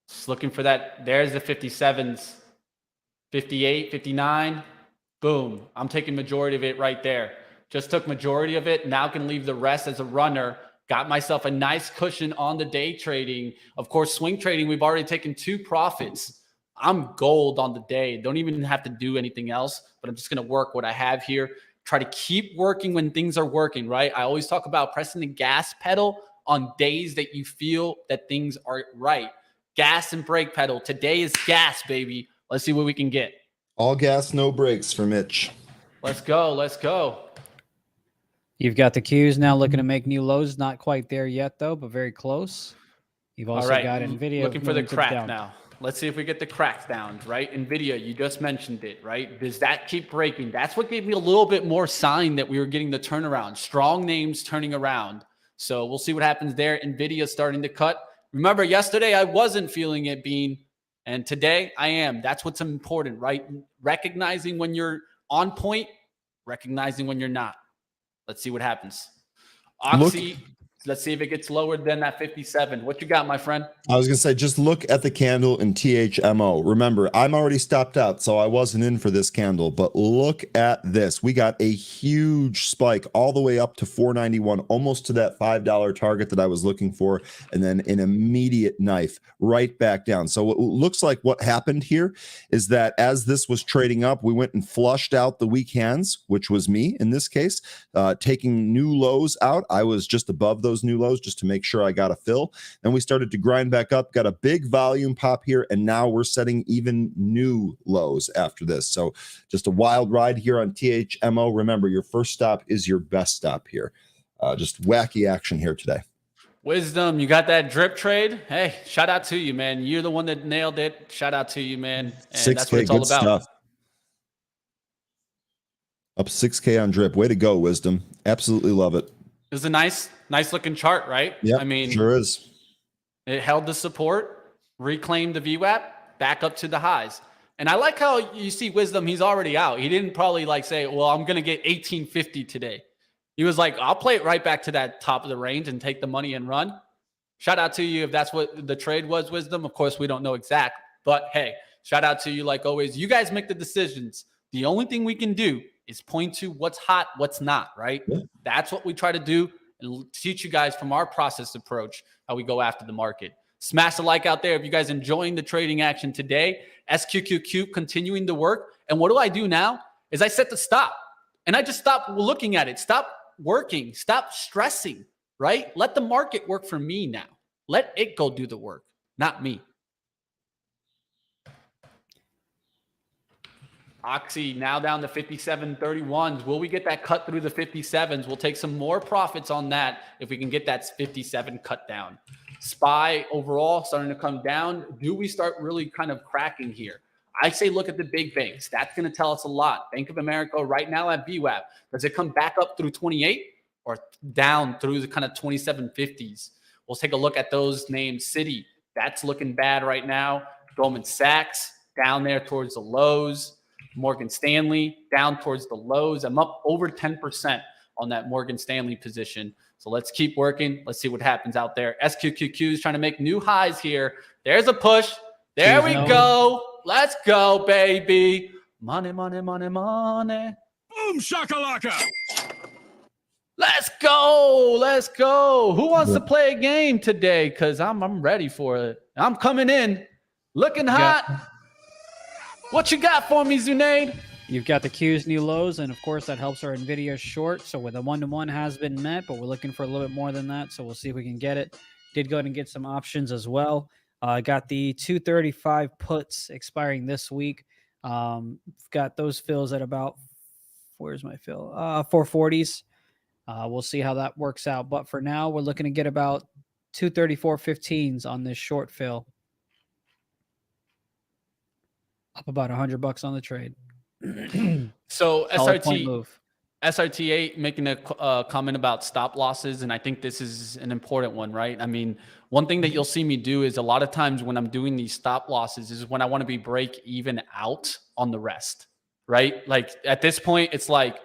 Just looking for that. There's the 57s. 58, 59. Boom. I'm taking majority of it right there. Just took majority of it. Now can leave the rest as a runner. Got myself a nice cushion on the day trading. Of course, swing trading, we've already taken 2 profits. I'm gold on the day. Don't even have to do anything else, but I'm just going to work what I have here. Try to keep working when things are working, right? I always talk about pressing the gas pedal on days that you feel that things are right. Gas and brake pedal. Today is gas, baby. Let's see what we can get. All gas, no brakes for Mitch. Let's go. Let's go. You've got the Qs now looking to make new lows. Not quite there yet, though, but very close. You've also got NVIDIA looking for the crap now. Let's see if we get the crackdowns, right? NVIDIA, you just mentioned it, right? Does that keep breaking? That's what gave me a little bit more sign that we were getting the turnaround. Strong names turning around. So we'll see what happens there. NVIDIA starting to cut. Remember, yesterday I wasn't feeling it being, and today I am. That's what's important, right? Recognizing when you're on point, recognizing when you're not. Let's see what happens. Oxy, let's see if it gets lower than that 57. What you got, my friend? I was going to say, just look at the candle in THMO. Remember, I'm already stopped out, so I wasn't in for this candle, but look at this. We got a huge spike all the way up to 491, almost to that $5 target that I was looking for, and then an immediate knife right back down. So it looks like what happened here is that as this was trading up, we went and flushed out the weak hands, which was me in this case, taking new lows out. I was just above those new lows just to make sure I got a fill. Then we started to grind back up, got a big volume pop here, and now we're setting even new lows after this. So just a wild ride here on THMO. Remember, your first stop is your best stop here. Just wacky action here today. Wisdom, you got that drip trade? Hey, shout out to you, man. You're the one that nailed it. Shout out to you, man. And that's what it's all about. Stuff. Up 6K on drip. Way to go, Wisdom. Absolutely love it. It was a nice looking chart, right? Yeah, I mean, sure is. It held the support, reclaimed the VWAP, back up to the highs. And I like how you see Wisdom, he's already out. He didn't probably like say, well, I'm going to get 1850 today. He was like, I'll play it right back to that top of the range and take the money and run. Shout out to you if that's what the trade was, Wisdom. Of course, we don't know exact, but hey, shout out to you like always. You guys make the decisions. The only thing we can do is point to what's hot, what's not, right? Yeah. That's what we try to do and teach you guys from our process approach how we go after the market. Smash the like out there if you guys enjoying the trading action today. SQQQ continuing to work. And what do I do now is I set the stop. And I just stop looking at it. Stop working. Stop stressing, right? Let the market work for me now. Let it go do the work, not me. Oxy now down to 57.31s. Will we get that cut through the 57s? We'll take some more profits on that if we can get that 57 cut down. SPY overall starting to come down. Do we start really kind of cracking here? I say look at the big banks. That's going to tell us a lot. Bank of America right now at VWAP. Does it come back up through 28 or down through the kind of 2750s? We'll take a look at those names. Citi, that's looking bad right now. Goldman Sachs down there towards the lows. Morgan Stanley down towards the lows. I'm up over 10% on that Morgan Stanley position. So let's keep working. Let's see what happens out there. SQQQ is trying to make new highs here. There's a push. There we go. Let's go, baby. Money, money, money, money. Boom shakalaka. Let's go. Let's go. Who wants to play a game today? Because I'm ready for it. I'm coming in looking hot. What you got for me, Zunaid? You've got the Q's new lows, and of course that helps our NVIDIA short. So with a 1-to-1 has been met, but we're looking for a little bit more than that. So we'll see if we can get it. Did go ahead and get some options as well. Got the 235 puts expiring this week. Got those fills at about, where's my fill? 440s. We'll see how that works out. But for now, we're looking to get about 234.15s on this short fill. Up about $100 on the trade. So SRT8 making a comment about stop losses, and I think this is an important one, right? I mean, one thing that you'll see me do is a lot of times when I'm doing these stop losses is when I want to be break even out on the rest, right? Like at this point, it's like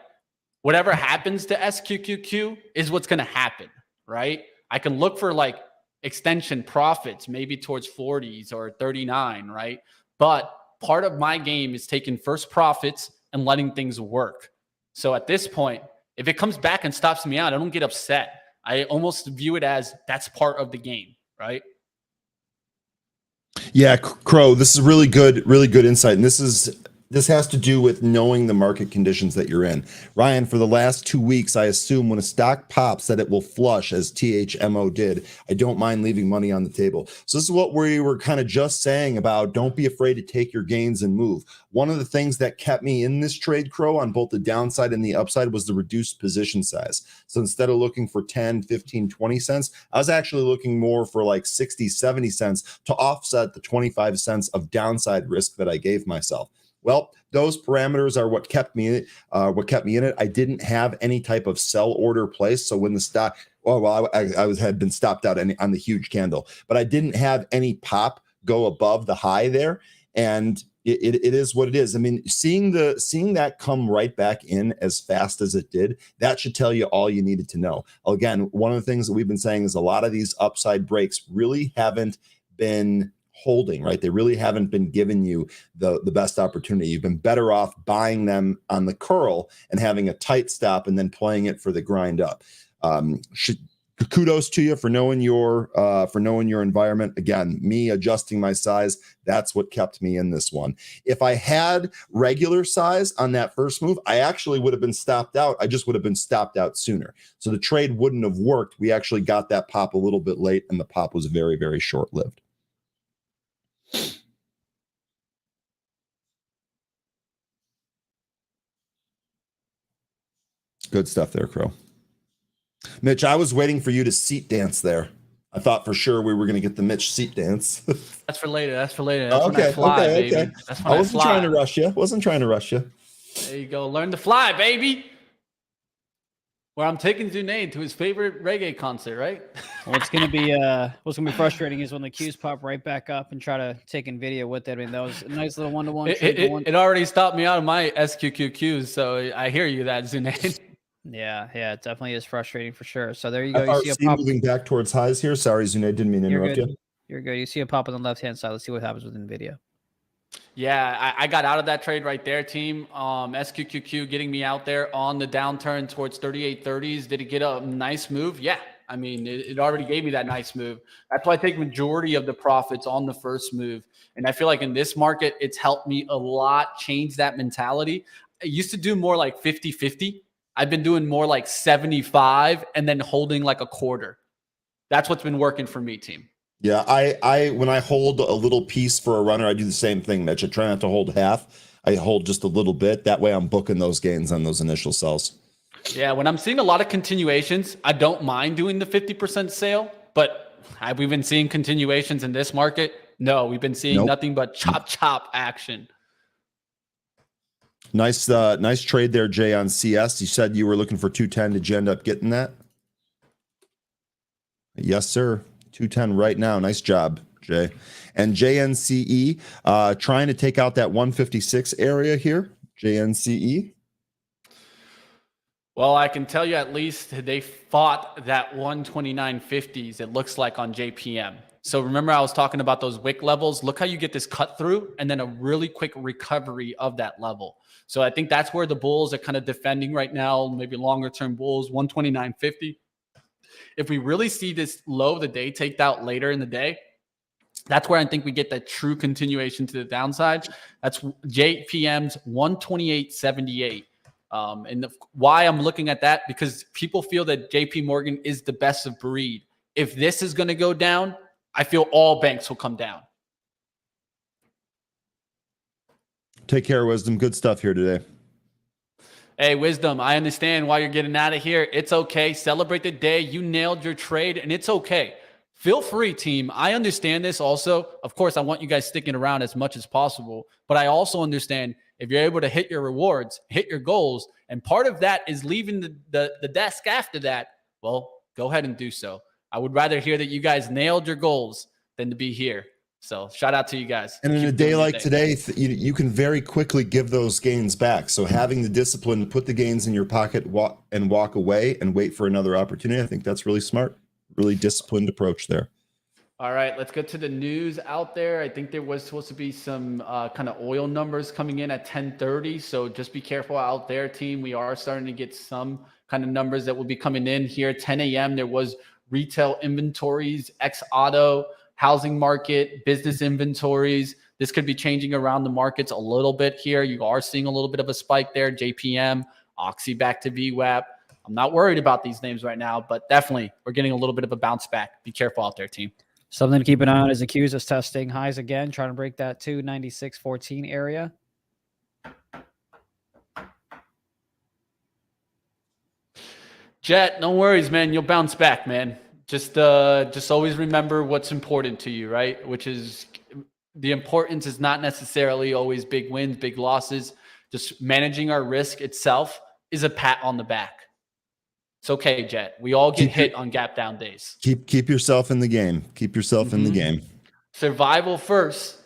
whatever happens to SQQQ is what's going to happen, right? I can look for like extension profits, maybe towards 40s or 39, right? But part of my game is taking first profits and letting things work. So at this point, if it comes back and stops me out, I don't get upset. I almost view it as that's part of the game, right? Yeah, Crow, this is really good insight. And this is this has to do with knowing the market conditions that you're in. Ryan, for the last 2 weeks, I assume when a stock pops that it will flush as THMO did. I don't mind leaving money on the table. So this is what we were kind of just saying about don't be afraid to take your gains and move. One of the things that kept me in this trade, Crow, on both the downside and the upside was the reduced position size. So instead of looking for 10, 15, 20 cents, I was actually looking more for like 60, 70 cents to offset the 25 cents of downside risk that I gave myself. Well, those parameters are what kept me in it. I didn't have any type of sell order placed. So when the stock, had been stopped out on the huge candle, but I didn't have any pop go above the high there. And it is what it is. I mean, seeing that come right back in as fast as it did, that should tell you all you needed to know. Again, one of the things that we've been saying is a lot of these upside breaks really haven't been holding, right? They really haven't been giving you the best opportunity. You've been better off buying them on the curl and having a tight stop and then playing it for the grind up. Kudos to you for knowing your environment. Again, me adjusting my size, that's what kept me in this one. If I had regular size on that first move, I actually would have been stopped out. I just would have been stopped out sooner. So the trade wouldn't have worked. We actually got that pop a little bit late, and the pop was very, very short-lived. Good stuff there, Crow. Mitch, I was waiting for you to seat dance there. I thought for sure we were going to get the Mitch seat dance. That's for later. That's when I fly, okay. baby. That's when I wasn't trying to rush you. There you go. Learn to fly, baby. Where I'm taking Zunaid to his favorite reggae concert, right? What's gonna be frustrating is when the queues pop right back up and try to take in video with it. I mean, that was a nice little one-to-one. It already stopped me out of my SQQQs, so I hear you that, Zunaid. Yeah, it definitely is frustrating for sure. So there you go. You FRC see a pop moving back towards highs here. Sorry, Zunaid, didn't mean to interrupt you. You're good. You see a pop on the left-hand side. Let's see what happens with NVIDIA. Yeah, I got out of that trade right there, team. SQQQ getting me out there on the downturn towards 38.30s. Did it get a nice move? Yeah. I mean, it already gave me that nice move. That's why I take majority of the profits on the first move. And I feel like in this market, it's helped me a lot change that mentality. I used to do more like 50-50. I've been doing more like 75 and then holding like a quarter. That's what's been working for me, team. Yeah, I when I hold a little piece for a runner, I do the same thing, Mitch. I try not to hold half. I hold just a little bit. That way I'm booking those gains on those initial sells. Yeah, when I'm seeing a lot of continuations, I don't mind doing the 50% sale, but have we been seeing continuations in this market? No, we've been seeing nothing but chop action. Nice trade there, Jay, on CS. You said you were looking for 210. Did you end up getting that? Yes, sir. 210 right now. Nice job, Jay. And JNCE trying to take out that 156 area here. JNCE. Well, I can tell you at least they fought that 129.50s, it looks like, on JPM. So remember I was talking about those wick levels. Look how you get this cut through and then a really quick recovery of that level. So I think that's where the bulls are kind of defending right now, maybe longer term bulls, 129.50. If we really see this low of the day take out later in the day, that's where I think we get that true continuation to the downside. That's JPM's 128.78. And why I'm looking at that, because people feel that JP Morgan is the best of breed. If this is going to go down, I feel all banks will come down. Take care, Wisdom. Good stuff here today. Hey, Wisdom, I understand why you're getting out of here. It's okay. Celebrate the day. You nailed your trade, and it's okay. Feel free, team. I understand this also. Of course, I want you guys sticking around as much as possible, but I also understand if you're able to hit your rewards, hit your goals, and part of that is leaving the desk after that, well, go ahead and do so. I would rather hear that you guys nailed your goals than to be here. So shout out to you guys. And in a day like today, you can very quickly give those gains back. So having the discipline to put the gains in your pocket, walk away and wait for another opportunity, I think that's really smart, really disciplined approach there. All right, let's get to the news out there. I think there was supposed to be some kind of oil numbers coming in at 10:30. So just be careful out there, team. We are starting to get some kind of numbers that will be coming in here. 10 a.m. There was retail inventories, ex-auto, housing market, business inventories. This could be changing around the markets a little bit here. You are seeing a little bit of a spike there. JPM, Oxy back to VWAP. I'm not worried about these names right now, but definitely we're getting a little bit of a bounce back. Be careful out there, team. Something to keep an eye on is the Qs is testing highs again, trying to break that 296.14 area. Jet, no worries, man. You'll bounce back, man. Just always remember what's important to you, right? Which is the importance is not necessarily always big wins, big losses. Just managing our risk itself is a pat on the back. It's okay, Jet. We all get hit on gap down days. Keep yourself in the game. Keep yourself in the game. Survival first,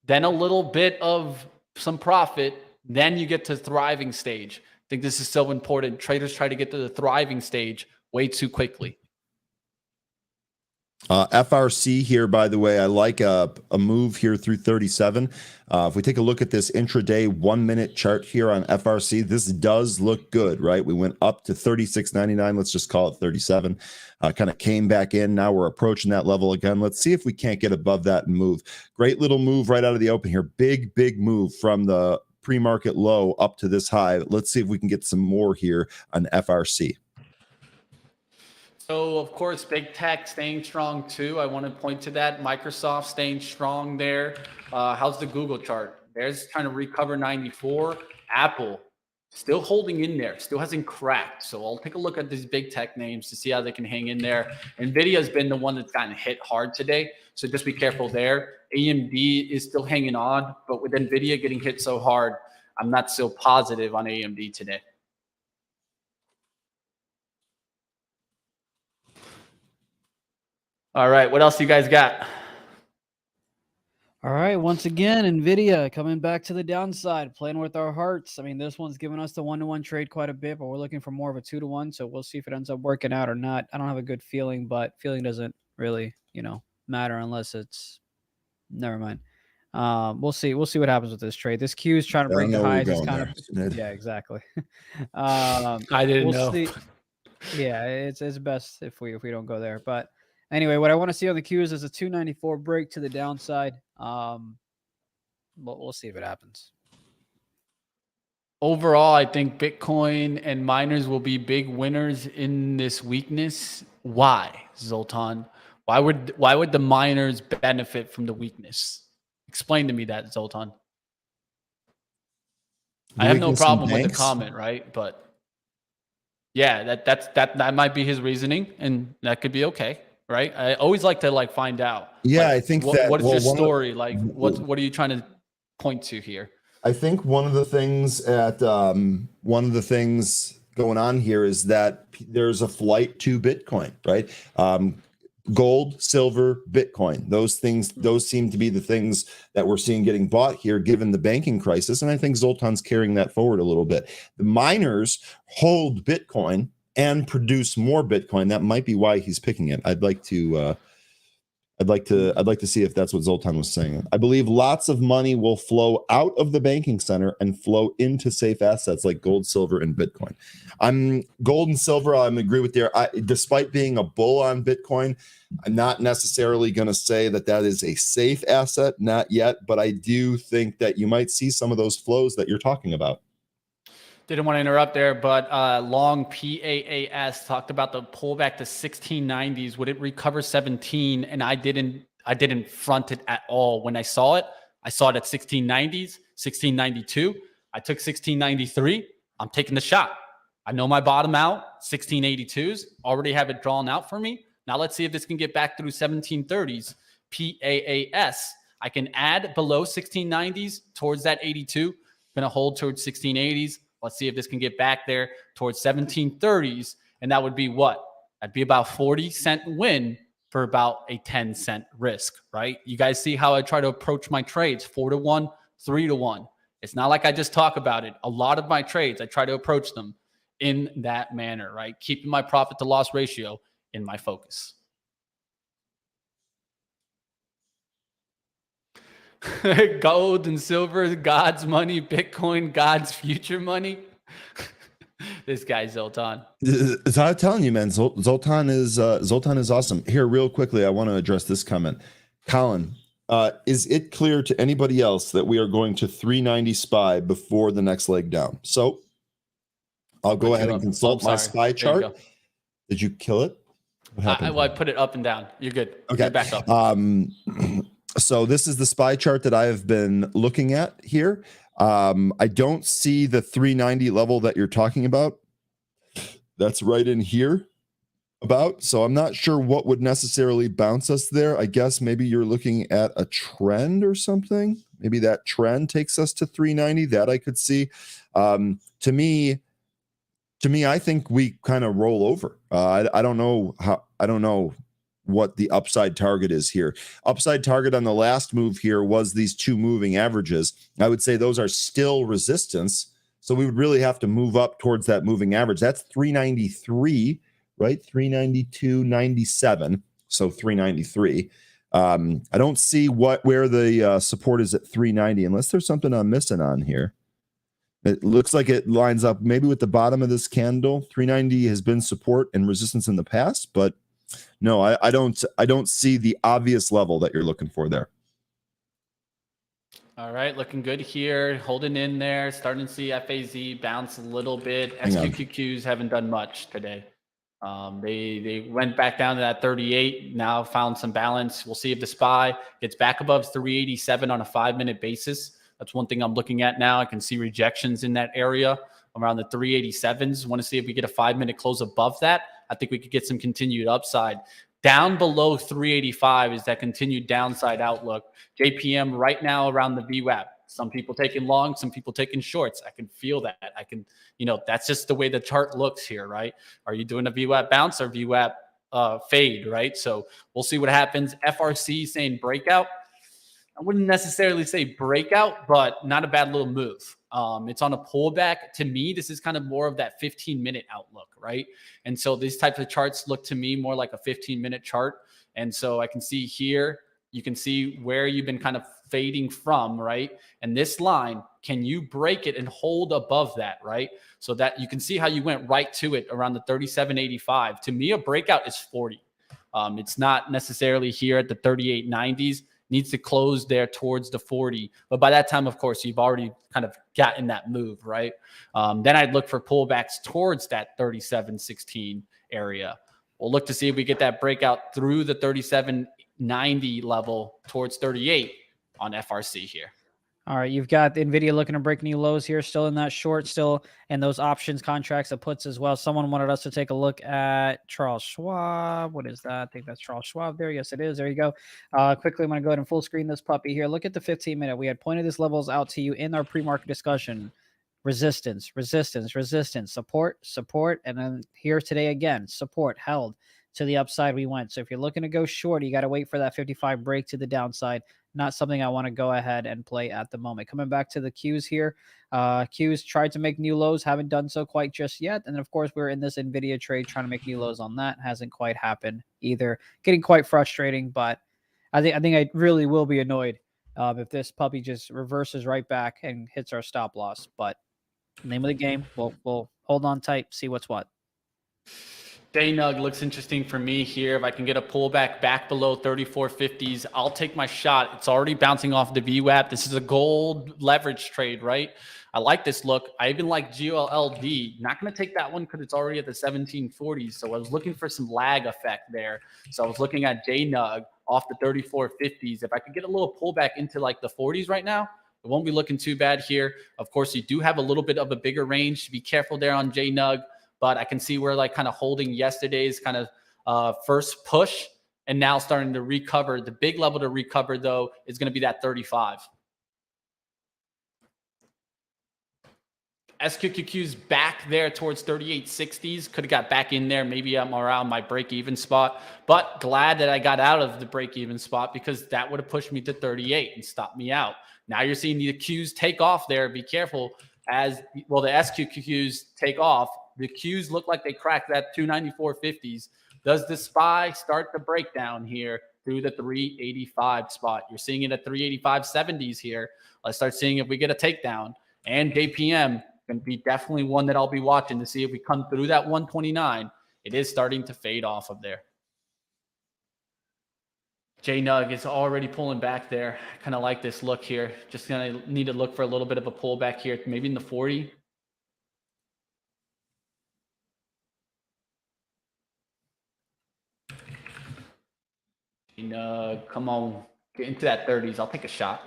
then a little bit of some profit, then you get to thriving stage. I think this is so important. Traders try to get to the thriving stage way too quickly. FRC here, by the way, I like a move here through 37. If we take a look at this intraday 1 minute chart here on FRC, this does look good, right? We went up to 36.99. Let's just call it 37. Kind of came back in. Now we're approaching that level again. Let's see if we can't get above that and move. Great little move right out of the open here. Big move from the pre-market low up to this high. Let's see if we can get some more here on FRC. So, of course, big tech staying strong too. I want to point to that. Microsoft staying strong there. How's the Google chart? There's trying to recover 94. Apple still holding in there, still hasn't cracked. So I'll take a look at these big tech names to see how they can hang in there. NVIDIA has been the one that's gotten hit hard today. So just be careful there. AMD is still hanging on, but with NVIDIA getting hit so hard, I'm not so positive on AMD today. All right, what else you guys got? All right, once again, NVIDIA coming back to the downside, playing with our hearts. I mean, this one's giving us the 1-to-1 trade quite a bit, but we're looking for more of a 2-to-1, so we'll see if it ends up working out or not. I don't have a good feeling, but feeling doesn't really, matter unless it's – never mind. We'll see. We'll see what happens with this trade. This Q is trying to break the highs. It's kind of – yeah, exactly. I didn't know. See. Yeah, it's best if we don't go there, but – anyway, what I want to see on the Qs is a 294 break to the downside. But we'll see if it happens. Overall, I think Bitcoin and miners will be big winners in this weakness. Why, Zoltan? Why would the miners benefit from the weakness? Explain to me that, Zoltan. I have no problem with the comment, right? But yeah, that might be his reasoning, and that could be okay. Right. I always like to find out. Yeah, I think that. What is your story? What are you trying to point to here? I think one of the things going on here is that there's a flight to Bitcoin, right? Gold, silver, Bitcoin. Those seem to be the things that we're seeing getting bought here, given the banking crisis. And I think Zoltan's carrying that forward a little bit. The miners hold Bitcoin and produce more Bitcoin. That might be why he's picking it. I'd like to see if that's what Zoltan was saying. I believe lots of money will flow out of the banking center and flow into safe assets like gold, silver, and Bitcoin. Gold and silver. I'm agree with there. Despite being a bull on Bitcoin, I'm not necessarily going to say that is a safe asset, not yet. But I do think that you might see some of those flows that you're talking about. Didn't want to interrupt there, but long PAAS talked about the pullback to 1690s. Would it recover 17? And I didn't front it at all. When I saw it at 1690s, 1692. I took 1693. I'm taking the shot. I know my bottom out, 1682s. Already have it drawn out for me. Now let's see if this can get back through 1730s. PAAS. I can add below 1690s towards that 82. Going to hold towards 1680s. Let's see if this can get back there towards 1730s. And that would be what? That'd be about 40-cent win for about a 10-cent risk, right? You guys see how I try to approach my trades, 4-to-1, 3-to-1. It's not like I just talk about it. A lot of my trades, I try to approach them in that manner, right? Keeping my profit to loss ratio in my focus. Gold and silver, God's money. Bitcoin, God's future money. This guy Zoltan. So I'm telling you, man, Zoltan is awesome. Here, real quickly, I want to address this comment. Colin, Is it clear to anybody else that we are going to 390 SPY before the next leg down? So I'll go ahead and consult my SPY chart. Did you kill it? What happened? I put it up and down. You're good. Okay. You're back up. So this is the SPY chart that I have been looking at here. I don't see the 390 level that you're talking about. That's right in here about. So I'm not sure what would necessarily bounce us there. I guess maybe you're looking at a trend or something. Maybe that trend takes us to 390. That I could see. To me, I think we kind of roll over. I don't know how. I don't know what the upside target is here. Upside target on the last move here was these two moving averages. I would say those are still resistance. So we would really have to move up towards that moving average. That's 393, right? 392.97. So 393. I don't see where the support is at 390 unless there's something I'm missing on here. It looks like it lines up maybe with the bottom of this candle. 390 has been support and resistance in the past, but no, I don't see the obvious level that you're looking for there. All right, looking good here, holding in there, starting to see FAZ bounce a little bit. SQQQs haven't done much today. They went back down to that 38, now found some balance. We'll see if the SPY gets back above 387 on a 5-minute basis. That's one thing I'm looking at now. I can see rejections in that area around the 387s. Want to see if we get a 5-minute close above that. I think we could get some continued upside. Down below 385 is that continued downside outlook. JPM right now around the VWAP. Some people taking long, some people taking shorts. I can feel that. I can, that's just the way the chart looks here, right? Are you doing a VWAP bounce or VWAP fade, right? So we'll see what happens. FRC saying breakout. I wouldn't necessarily say breakout, but not a bad little move. It's on a pullback. To me, this is kind of more of that 15-minute outlook, right? And so these types of charts look to me more like a 15-minute chart. And so I can see here, you can see where you've been kind of fading from, right? And this line, can you break it and hold above that, right? So that you can see how you went right to it around the 37.85. To me, a breakout is 40. It's not necessarily here at the 38.90s. Needs to close there towards the 40. But by that time, of course, you've already kind of gotten that move, right? Then I'd look for pullbacks towards that 37.16 area. We'll look to see if we get that breakout through the 37.90 level towards 38 on FRC here. All right, you've got NVIDIA looking to break new lows here, still in that short, still in those options contracts that puts as well. Someone wanted us to take a look at Charles Schwab. What is that? I think that's Charles Schwab there. Yes, it is. There you go. Quickly, I'm going to go ahead and full screen this puppy here. Look at the 15-minute. We had pointed these levels out to you in our pre-market discussion. Resistance, resistance, resistance, support, support, and then here today again, support held. To the upside we went. So if you're looking to go short, you got to wait for that 55 break to the downside. Not something I want to go ahead and play at the moment. Coming back to the Qs here. Qs tried to make new lows, haven't done so quite just yet. And then, of course, we're in this NVIDIA trade trying to make new lows on that. Hasn't quite happened either. Getting quite frustrating, but I think I really will be annoyed if this puppy just reverses right back and hits our stop loss. But name of the game, we'll hold on tight, see what's what. Daynug looks interesting for me here. If I can get a pullback back below 34.50s, I'll take my shot. It's already bouncing off the VWAP. This is a gold leverage trade, right? I like this look. I even like GLLD. Not going to take that one because it's already at the 1740s. So I was looking for some lag effect there. So I was looking at Daynug off the 34.50s. If I could get a little pullback into like the 40s right now, it won't be looking too bad here. Of course, you do have a little bit of a bigger range. Be careful there on Daynug. But I can see we're like kind of holding yesterday's kind of first push and now starting to recover. The big level to recover, though, is going to be that 35. SQQQ's back there towards 38.60s. Could have got back in there. Maybe I'm around my break-even spot. But glad that I got out of the break-even spot because that would have pushed me to 38 and stopped me out. Now you're seeing the Qs take off there. Be careful as, well, the SQQQs take off. The Qs look like they cracked that 294.50s. Does the SPY start the breakdown here through the 385 spot? You're seeing it at 385.70s here. Let's start seeing if we get a takedown. And JPM can be definitely one that I'll be watching to see if we come through that 129. It is starting to fade off of there. J-Nug is already pulling back there. Kind of like this look here. Just going to need to look for a little bit of a pullback here, maybe in the 40. J-Nug, come on. Get into that 30s. I'll take a shot.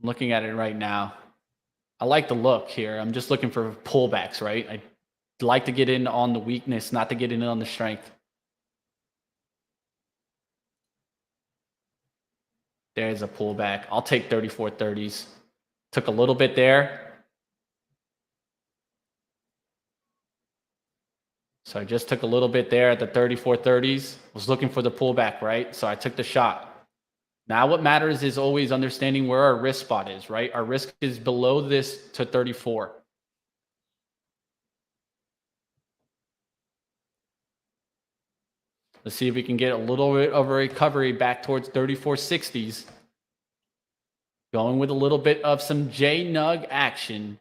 I'm looking at it right now. I like the look here. I'm just looking for pullbacks, right? I like to get in on the weakness, not to get in on the strength. There's a pullback. I'll take 34.30s. Took a little bit there. So I just took a little bit there at the 34.30s. Was looking for the pullback, right? So I took the shot. Now what matters is always understanding where our risk spot is, right? Our risk is below this to 34. Let's see if we can get a little bit of a recovery back towards 34.60s. Going with a little bit of some J-Nug action.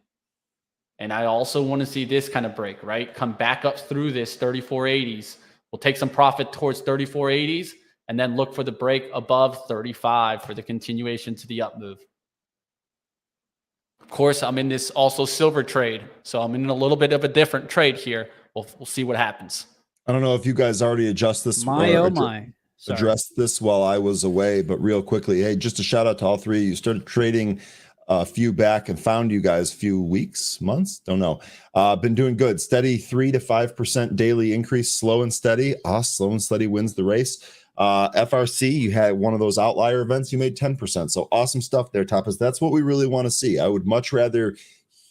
And I also want to see this kind of break, right? Come back up through this 34.80s. We'll take some profit towards 34.80s and then look for the break above 35 for the continuation to the up move. Of course, I'm in this also silver trade. So I'm in a little bit of a different trade here. We'll see what happens. I don't know if you guys already addressed this. Addressed this while I was away, but real quickly, hey, just a shout out to all three. You started trading a few back and found you guys a few weeks, months, don't know. Been doing good. Steady 3 to 5% daily increase, slow and steady. Slow and steady wins the race. FRC, you had one of those outlier events, you made 10%. So awesome stuff there, Tapas. That's what we really want to see. I would much rather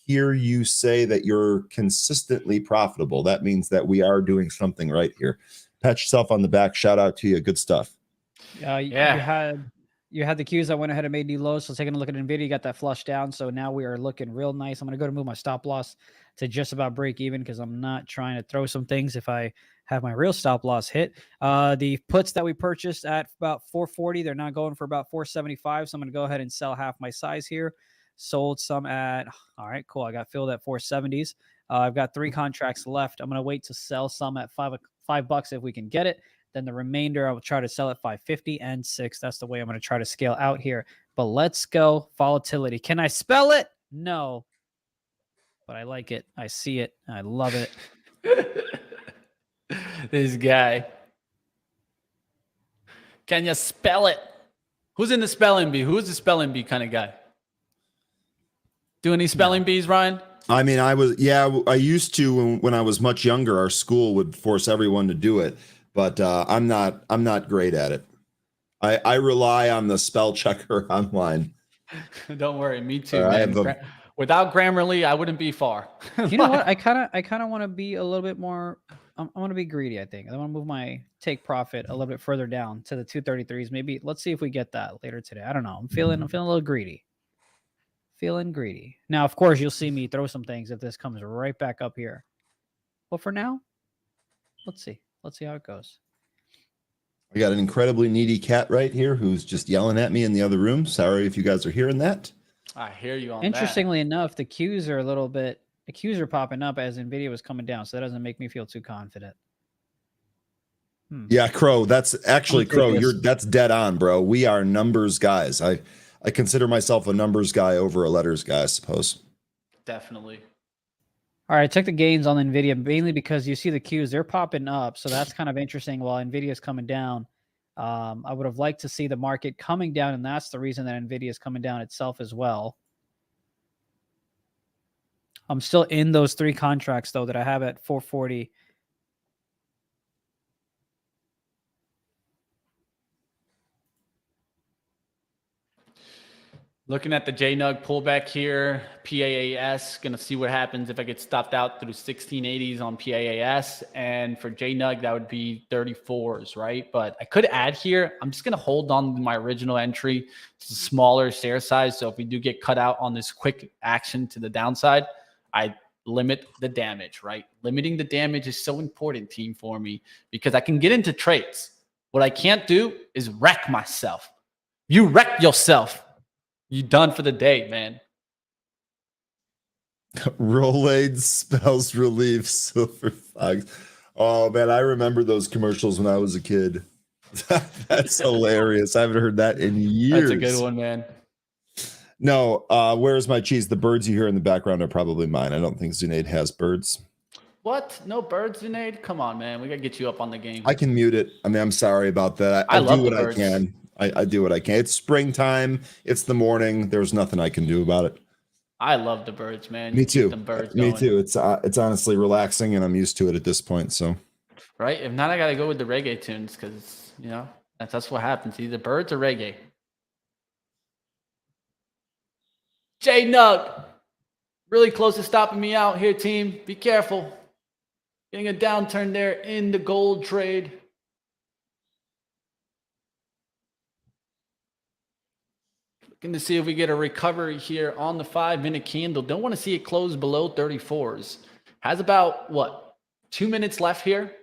hear you say that you're consistently profitable. That means that we are doing something right here. Pat yourself on the back. Shout out to you. Good stuff. You had the cues. I went ahead and made new lows. So taking a look at NVIDIA, you got that flush down. So now we are looking real nice. I'm going to go to move my stop loss to just about break even because I'm not trying to throw some things if I have my real stop loss hit. The puts that we purchased at about 440, they're now going for about 475. So I'm going to go ahead and sell half my size here. Sold some at, all right, cool. I got filled at 470s. I've got 3 contracts left. I'm going to wait to sell some at $5 if we can get it. Then the remainder, I will try to sell at 550 and 6. That's the way I'm going to try to scale out here. But let's go volatility. Can I spell it? No. But I like it. I see it. I love it. This guy. Can you spell it? Who's in the spelling bee? Who's the spelling bee kind of guy? Do any spelling bees, Ryan? I mean, I used to when I was much younger. Our school would force everyone to do it, but I'm not great at it. I rely on the spell checker online. Don't worry, me too. Man. Without Grammarly, I wouldn't be far. You know what? I kind of want to be a little bit more. I want to be greedy. I think I want to move my take profit a little bit further down to the 233s. Maybe let's see if we get that later today. I don't know. I'm feeling a little greedy. Feeling greedy. Now, of course, you'll see me throw some things if this comes right back up here. But for now, let's see. Let's see how it goes. I got an incredibly needy cat right here who's just yelling at me in the other room. Sorry if you guys are hearing that. I hear you on Interestingly enough, the cues are popping up as NVIDIA was coming down, so that doesn't make me feel too confident. Yeah, Crow, that's actually Crow. That's dead on, bro. We are numbers guys. I consider myself a numbers guy over a letters guy, I suppose. Definitely. All right, check the gains on NVIDIA, mainly because you see the cues, they're popping up. So that's kind of interesting while NVIDIA is coming down. I would have liked to see the market coming down, and that's the reason that NVIDIA is coming down itself as well. I'm still in those 3 contracts, though, that I have at 440. Looking at the JNUG pullback here, PAAS, going to see what happens if I get stopped out through 1680s on PAAS. And for JNUG, that would be 34s, right? But I could add here, I'm just going to hold on to my original entry. It's a smaller share size. So if we do get cut out on this quick action to the downside, I limit the damage, right? Limiting the damage is so important, team, for me, because I can get into trades. What I can't do is wreck myself. You wreck yourself. You done for the day, man. Rolade spells relief, silver fox. Oh man, I remember those commercials when I was a kid. That's hilarious. I haven't heard that in years. That's a good one, man. No, where's my cheese? The birds you hear in the background are probably mine. I don't think Zunaid has birds. What? No birds, Zunaid? Come on, man. We got to get you up on the game. I can mute it. I mean, I'm sorry about that. I I love do what the birds. I can. I do what I can. It's springtime. It's the morning. There's nothing I can do about it. I love the birds, man. Me You keep too. them birds Me going. too. It's honestly relaxing, and I'm used to it at this point. So Right? If not, I got to go with the reggae tunes because, you know, that's what happens. Either birds or reggae. J Nug. Really close to stopping me out here, team. Be careful. Getting a downturn there in the gold trade. Looking to see if we get a recovery here on the 5-minute candle. Don't want to see it close below 34s. Has about, what, 2 minutes left here?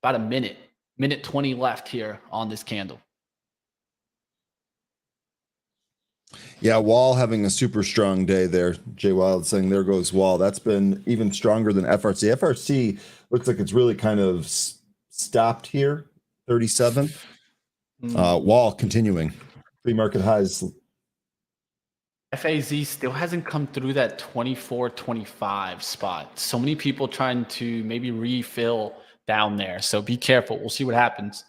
About a minute. Minute 20 left here on this candle. yeah, Wall having a super strong day there. Jay Wild saying there goes Wall. That's been even stronger than FRC. FRC looks like it's really kind of stopped here. 37. Wall continuing. Pre-market highs. FAZ still hasn't come through that 24-25 spot. So many people trying to maybe refill down there. So be careful. We'll see what happens.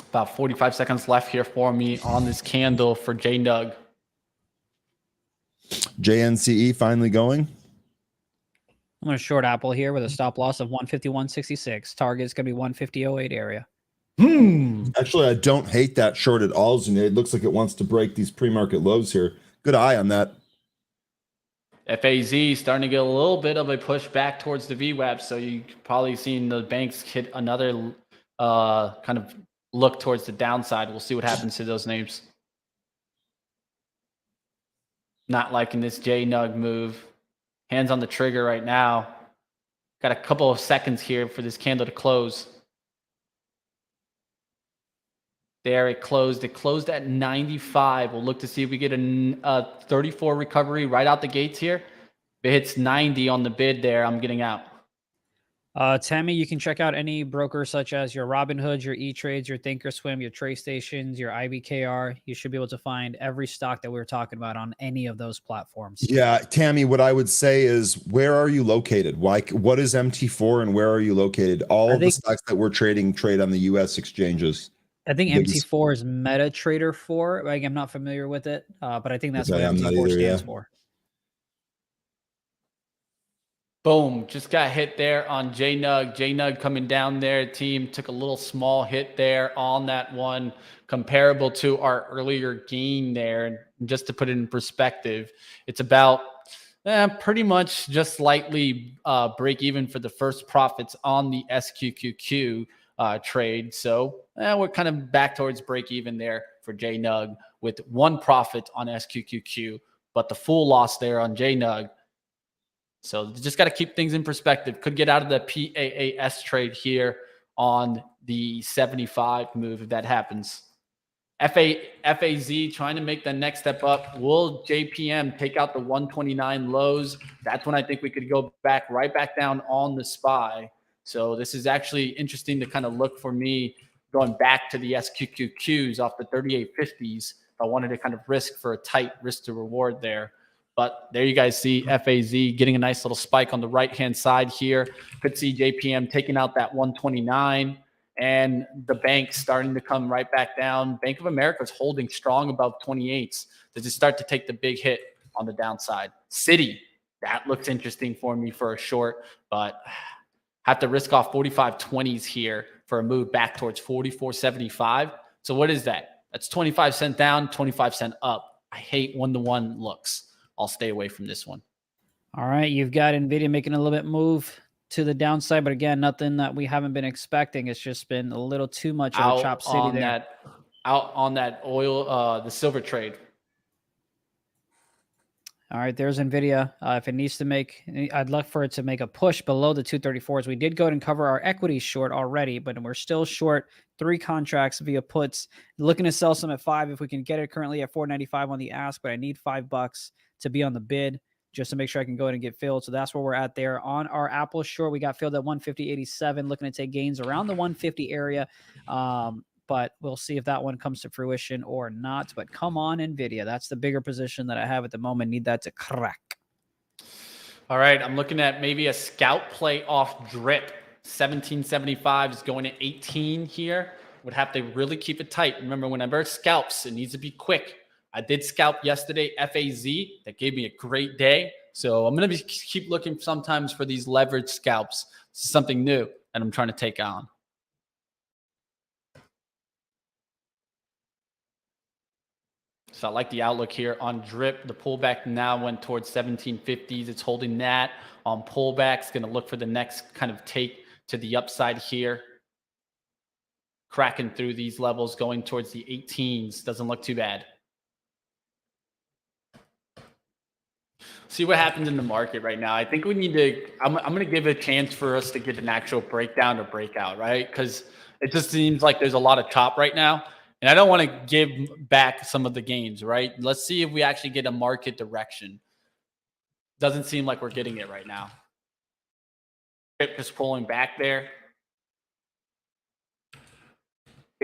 About 45 seconds left here for me on this candle for J Nug. JNCE finally going. I'm going to short Apple here with a stop loss of 151.66. Target's going to be 150.08 area. Actually, I don't hate that short at all, Zunaid. It looks like it wants to break these pre-market lows here. Good eye on that. FAZ starting to get a little bit of a push back towards the VWAP. So you probably seen the banks hit another kind of look towards the downside. We'll see what happens to those names. Not liking this J Nug move. Hands on the trigger right now. Got a couple of seconds here for this candle to close. There it closed. It closed at 95. We'll look to see if we get a 34 recovery right out the gates here. If it hits 90 on the bid there, I'm getting out. Tammy, you can check out any broker such as your Robinhood, your E-Trades, your Thinkorswim, your TradeStations, your IBKR. You should be able to find every stock that we were talking about on any of those platforms. Yeah, Tammy, what I would say is, where are you located? What is MT4 and where are you located? All of the stocks that we're trading trade on the U.S. exchanges. I think MT4 is MetaTrader 4. Like, I'm not familiar with it, but I think that's what MT4 stands for. Boom. Just got hit there on J Nug. J Nug coming down there. Team took a little small hit there on that one, comparable to our earlier gain there. And just to put it in perspective, it's about pretty much just slightly break even for the first profits on the SQQQ trade. So we're kind of back towards break even there for J Nug with one profit on SQQQ, but the full loss there on J Nug. So just got to keep things in perspective. Could get out of the PAAS trade here on the 75 move if that happens. FAZ trying to make the next step up. Will JPM take out the 129 lows? That's when I think we could go back right back down on the SPY. So this is actually interesting to kind of look for me going back to the SQQQs off the 3850s if I wanted to kind of risk for a tight risk to reward there. But there you guys see FAZ getting a nice little spike on the right-hand side here. Could see JPM taking out that 129 and the bank starting to come right back down. Bank of America is holding strong above 28s. Does it start to take the big hit on the downside? Citi, that looks interesting for me for a short, but have to risk off 45.20s here for a move back towards 44.75. So what is that? That's 25 cents down, 25 cents up. I hate one-to-one looks. I'll stay away from this one. All right. You've got NVIDIA making a little bit move to the downside, but again, nothing that we haven't been expecting. It's just been a little too much of a chop city there. Out on that oil, the silver trade. All right, there's NVIDIA. If it needs to make, I'd love for it to make a push below the 234s. We did go ahead and cover our equities short already, but we're still short 3 contracts via puts. Looking to sell some at 5 if we can get it currently at 495 on the ask, but I need $5 to be on the bid. just to make sure I can go ahead and get filled. So that's where we're at there. On our Apple short, we got filled at 150.87, looking to take gains around the 150 area. But we'll see if that one comes to fruition or not. But come on, NVIDIA. That's the bigger position that I have at the moment. Need that to crack. All right, I'm looking at maybe a scalp play off drip. 1775 is going to 18 here. Would have to really keep it tight. Remember, whenever it scalps, it needs to be quick. I did scalp yesterday, FAZ. That gave me a great day. So I'm going to keep looking sometimes for these leverage scalps. This is something new that I'm trying to take on. So I like the outlook here on drip. The pullback now went towards 1750s. It's holding that on pullback. It's going to look for the next kind of take to the upside here. Cracking through these levels, going towards the 18s. Doesn't look too bad. See what happens in the market right now. I think we need to, I'm going to give a chance for us to get an actual breakdown or breakout, right? Because it just seems like there's a lot of chop right now. And I don't want to give back some of the gains, right? Let's see if we actually get a market direction. Doesn't seem like we're getting it right now. Just pulling back there.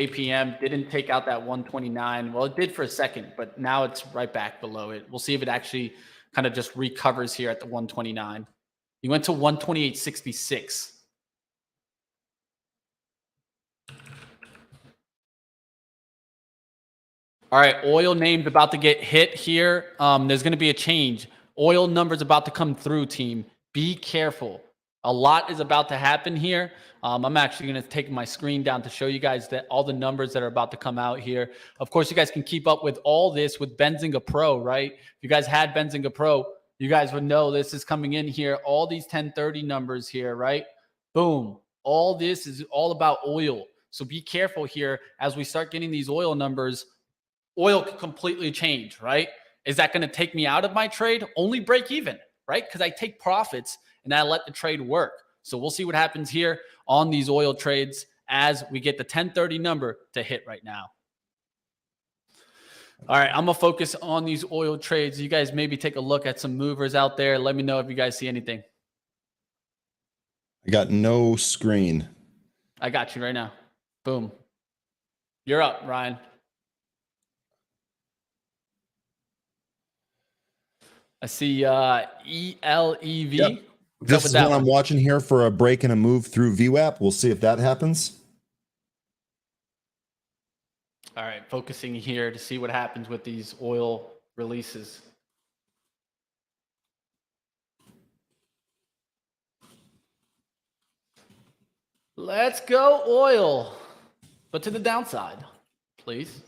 APM didn't take out that 129. Well, it did for a second, but now it's right back below it. We'll see if it actually kind of just recovers here at the 129. He went to 128.66. All right, oil names about to get hit here. There's going to be a change. Oil numbers about to come through, team. Be careful. A lot is about to happen here. I'm actually going to take my screen down to show you guys that all the numbers that are about to come out here. Of course, you guys can keep up with all this with Benzinga Pro, right? If you guys had Benzinga Pro, you guys would know this is coming in here. All these 1030 numbers here, right? Boom. All this is all about oil. So be careful here as we start getting these oil numbers. Oil could completely change, right? Is that going to take me out of my trade? Only break even, right? Because I take profits and I let the trade work. So we'll see what happens here on these oil trades as we get the 1030 number to hit right now. All right, I'm going to focus on these oil trades. You guys maybe take a look at some movers out there. Let me know if you guys see anything. I got no screen. I got you right now. Boom. You're up, Ryan. I see ELEV. Yep. This is what I'm watching here for a break and a move through VWAP. We'll see if that happens. All right, focusing here to see what happens with these oil releases. Let's go oil, but to the downside, please.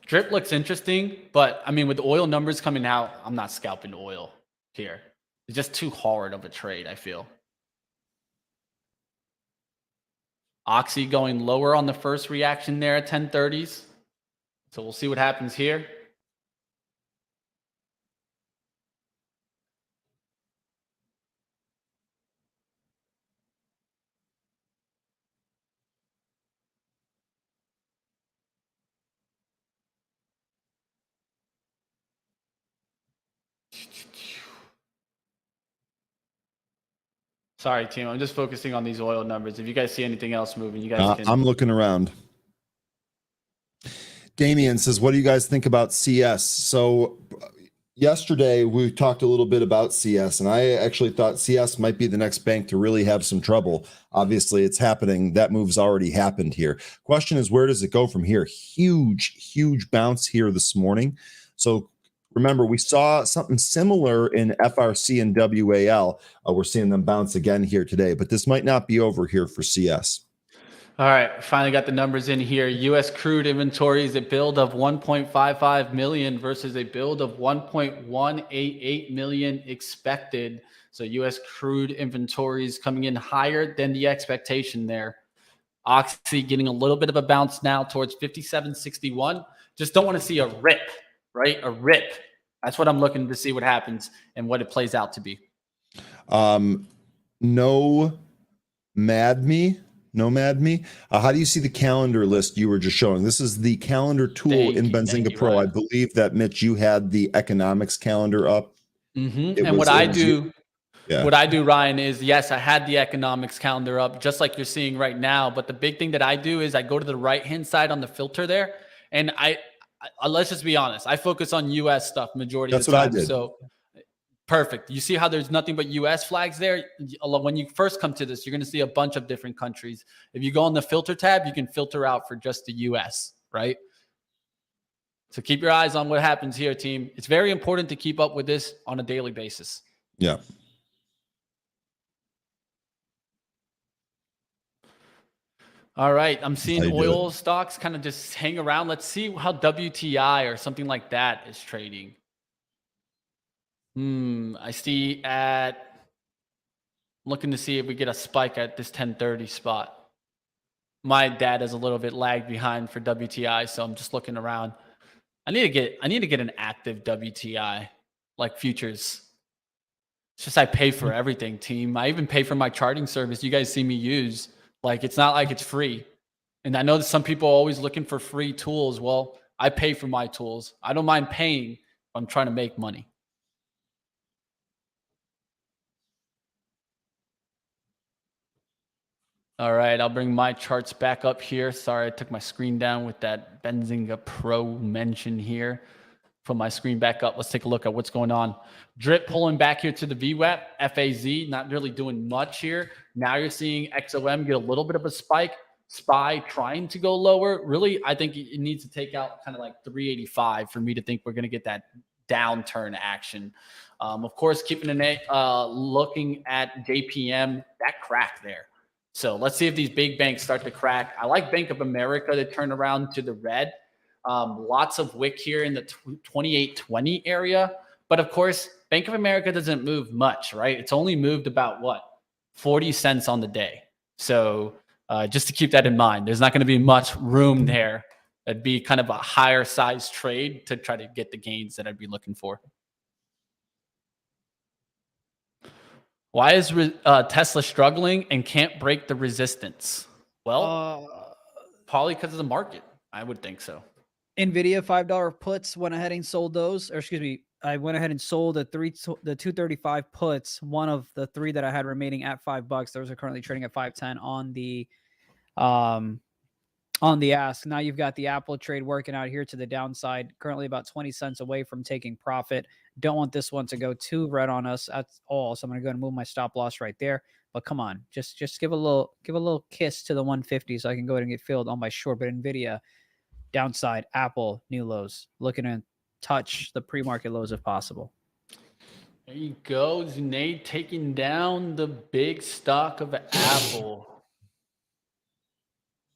Drip looks interesting, but I mean, with the oil numbers coming out, I'm not scalping oil here. It's just too hard of a trade, I feel. Oxy going lower on the first reaction there at 1030s. So we'll see what happens here. Sorry, team. I'm just focusing on these oil numbers. If you guys see anything else moving, you guys can. I'm looking around. Damien says, what do you guys think about CS? So yesterday we talked a little bit about CS, and I actually thought CS might be the next bank to really have some trouble. Obviously, it's happening. That move's already happened here. Question is, where does it go from here? Huge bounce here this morning. So remember, we saw something similar in FRC and WAL. We're seeing them bounce again here today, but this might not be over here for CS. All right, finally got the numbers in here. U.S. crude inventory is a build of 1.55 million versus a build of 1.188 million expected. So U.S. crude inventories coming in higher than the expectation there. Oxy getting a little bit of a bounce now towards 57.61. Just don't want to see a rip, right? A rip. That's what I'm looking to see what happens and what it plays out to be. Nomad me. How do you see the calendar list you were just showing? This is the calendar tool in Benzinga Pro. I believe that, Mitch, you had the economics calendar up. It And was- what I it was- do, Yeah. what I do, Ryan, is yes, I had the economics calendar up just like you're seeing right now. But the big thing that I do is I go to the right-hand side on the filter there, and I let's just be honest, I focus on US stuff majority That's of the what I time. did. So perfect. You see how there's nothing but US flags there? When you first come to this, you're going to see a bunch of different countries. If you go on the filter tab, you can filter out for just the US, right? So keep your eyes on what happens here, team. It's very important to keep up with this on a daily basis. Yeah. All right. I'm seeing How you oil stocks kind of just hang around. Let's see how WTI or something like that is trading. I see looking to see if we get a spike at this 1030 spot. My data is a little bit lagged behind for WTI, so I'm just looking around. I need to get an active WTI, like futures. It's just I pay for everything, team. I even pay for my charting service you guys see me use. Like, it's not like it's free. And I know that some people are always looking for free tools. Well, I pay for my tools. I don't mind paying if I'm trying to make money. All right, I'll bring my charts back up here. Sorry, I took my screen down with that Benzinga Pro mention here. Put my screen back up. Let's take a look at what's going on. Drip pulling back here to the VWAP. FAZ not really doing much here. Now you're seeing XOM get a little bit of a spike. SPY trying to go lower. Really, I think it needs to take out kind of like 385 for me to think we're going to get that downturn action. Of course, keeping an eye, looking at JPM, that crack there. So let's see if these big banks start to crack. I like Bank of America to turn around to the red. Lots of wick here in the 2820 area. But of course, Bank of America doesn't move much, right? It's only moved about 40 cents on the day. So just to keep that in mind, there's not going to be much room there. It'd be kind of a higher size trade to try to get the gains that I'd be looking for. Why is Tesla struggling and can't break the resistance? Well, probably because of the market. I would think so. Nvidia $5 puts went ahead and sold those, or excuse me, I went ahead and sold the 235 puts, one of the three that I had remaining at $5. Those are currently trading at 510 on the ask. Now you've got the Apple trade working out here to the downside, currently about 20 cents away from taking profit. Don't want this one to go too red on us at all, so I'm going to go and move my stop loss right there. But come on, just give a little kiss to the 150 so I can go ahead and get filled on my short. But Nvidia downside, Apple new lows, looking to touch the pre-market lows if possible. There you go, Zunaid taking down the big stock of Apple.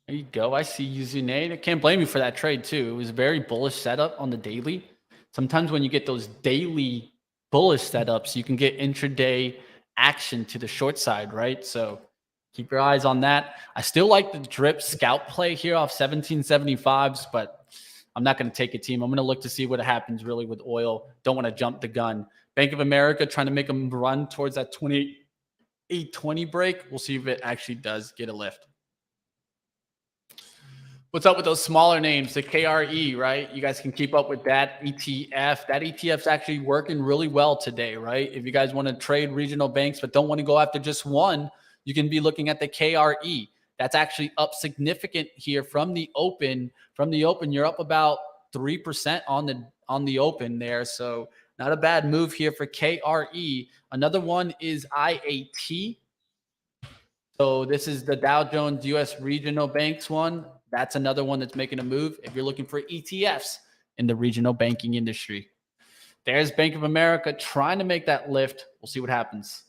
There you go. I see you, Zunaid. I can't blame you for that trade too. It was a very bullish setup on the daily. Sometimes when you get those daily bullish setups, you can get intraday action to the short side, right? So keep your eyes on that. I still like the drip scalp play here off 1775s, but I'm not going to take a team. I'm going to look to see what happens really with oil. Don't want to jump the gun. Bank of America trying to make them run towards that 2820 break. We'll see if it actually does get a lift. What's up with those smaller names? The KRE, right? You guys can keep up with that ETF. That ETF's actually working really well today, right? If you guys want to trade regional banks but don't want to go after just one, you can be looking at the KRE. That's actually up significant here from the open. From the open, you're up about 3% on the open there. So not a bad move here for KRE. Another one is IAT. So this is the Dow Jones US Regional Banks one. That's another one that's making a move if you're looking for ETFs in the regional banking industry. There's Bank of America trying to make that lift. We'll see what happens.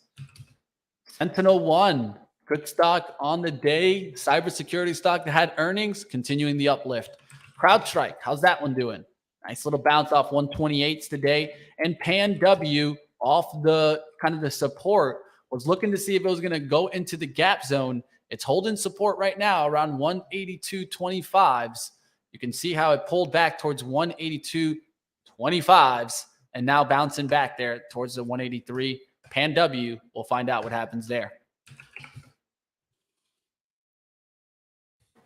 Sentinel-1, good stock on the day. Cybersecurity stock that had earnings, continuing the uplift. CrowdStrike, how's that one doing? Nice little bounce off 128s today. And PanW off the kind of the support, was looking to see if it was going to go into the gap zone. It's holding support right now around 182.25s. You can see how it pulled back towards 182.25s and now bouncing back there towards the 183. PanW, we'll find out what happens there.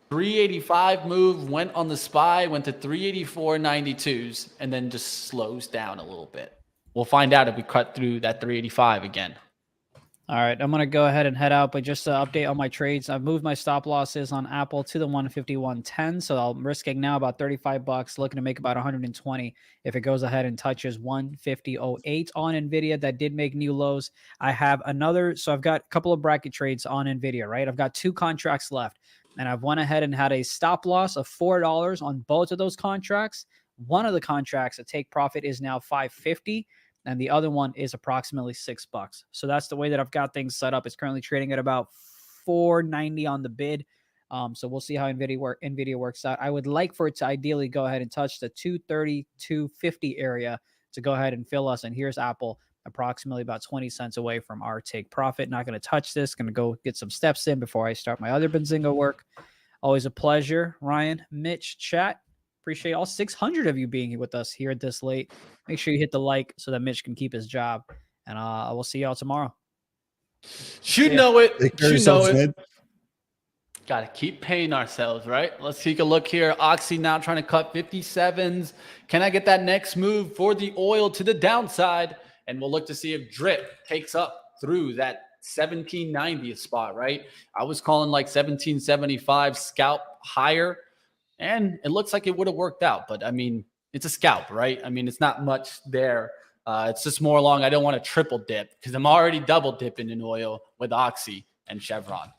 385 move, went on the SPY, went to 384.92s, and then just slows down a little bit. we'll find out if we cut through that 385 again. All right, I'm going to go ahead and head out, but just to update on my trades, I've moved my stop losses on Apple to the 151.10, so I'm risking now about $35, looking to make about 120 if it goes ahead and touches 150.08 on NVIDIA. That did make new lows. I have another, so I've got a couple of bracket trades on NVIDIA, right? I've got 2 contracts left, and I've went ahead and had a stop loss of $4 on both of those contracts. One of the contracts, a take profit, is now $5.50. And the other one is approximately $6. So that's the way that I've got things set up. It's currently trading at about $4.90 on the bid. So we'll see how NVIDIA works out. I would like for it to ideally go ahead and touch the 230, 250 area to go ahead and fill us. And here's Apple, approximately about 20 cents away from our take profit. Not going to touch this. Going to go get some steps in before I start my other Benzinga work. Always a pleasure. Ryan, Mitch, chat. Appreciate all 600 of you being with us here this late. Make sure you hit the like so that Mitch can keep his job. And I will see y'all tomorrow. You know it. You know it. Ned. Got to keep paying ourselves, right? Let's take a look here. Oxy now trying to cut 57s. Can I get that next move for the oil to the downside? And we'll look to see if drip takes up through that 1790 spot, right? I was calling like 1775 scalp higher. And it looks like it would have worked out. But, I mean, it's a scalp, right? I mean, it's not much there. It's just more along. I don't want to triple dip because I'm already double dipping in oil with Oxy and Chevron.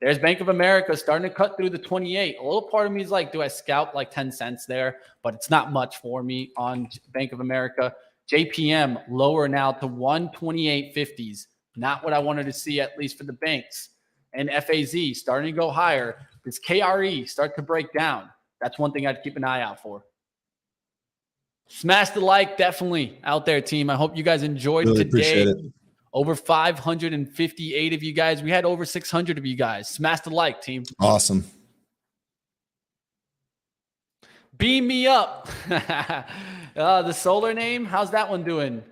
There's Bank of America starting to cut through the 28. A little part of me is like, do I scalp like 10 cents there? But it's not much for me on Bank of America. JPM lower now to 128.50s. Not what I wanted to see, at least for the banks. And FAZ starting to go higher. Does KRE start to break down? That's one thing I'd keep an eye out for. Smash the like, definitely out there, team. I hope you guys enjoyed Really today. appreciate it. Over 558 of you guys. We had over 600 of you guys. Smash the like, team. Awesome. Beam me up. The solar name, how's that one doing?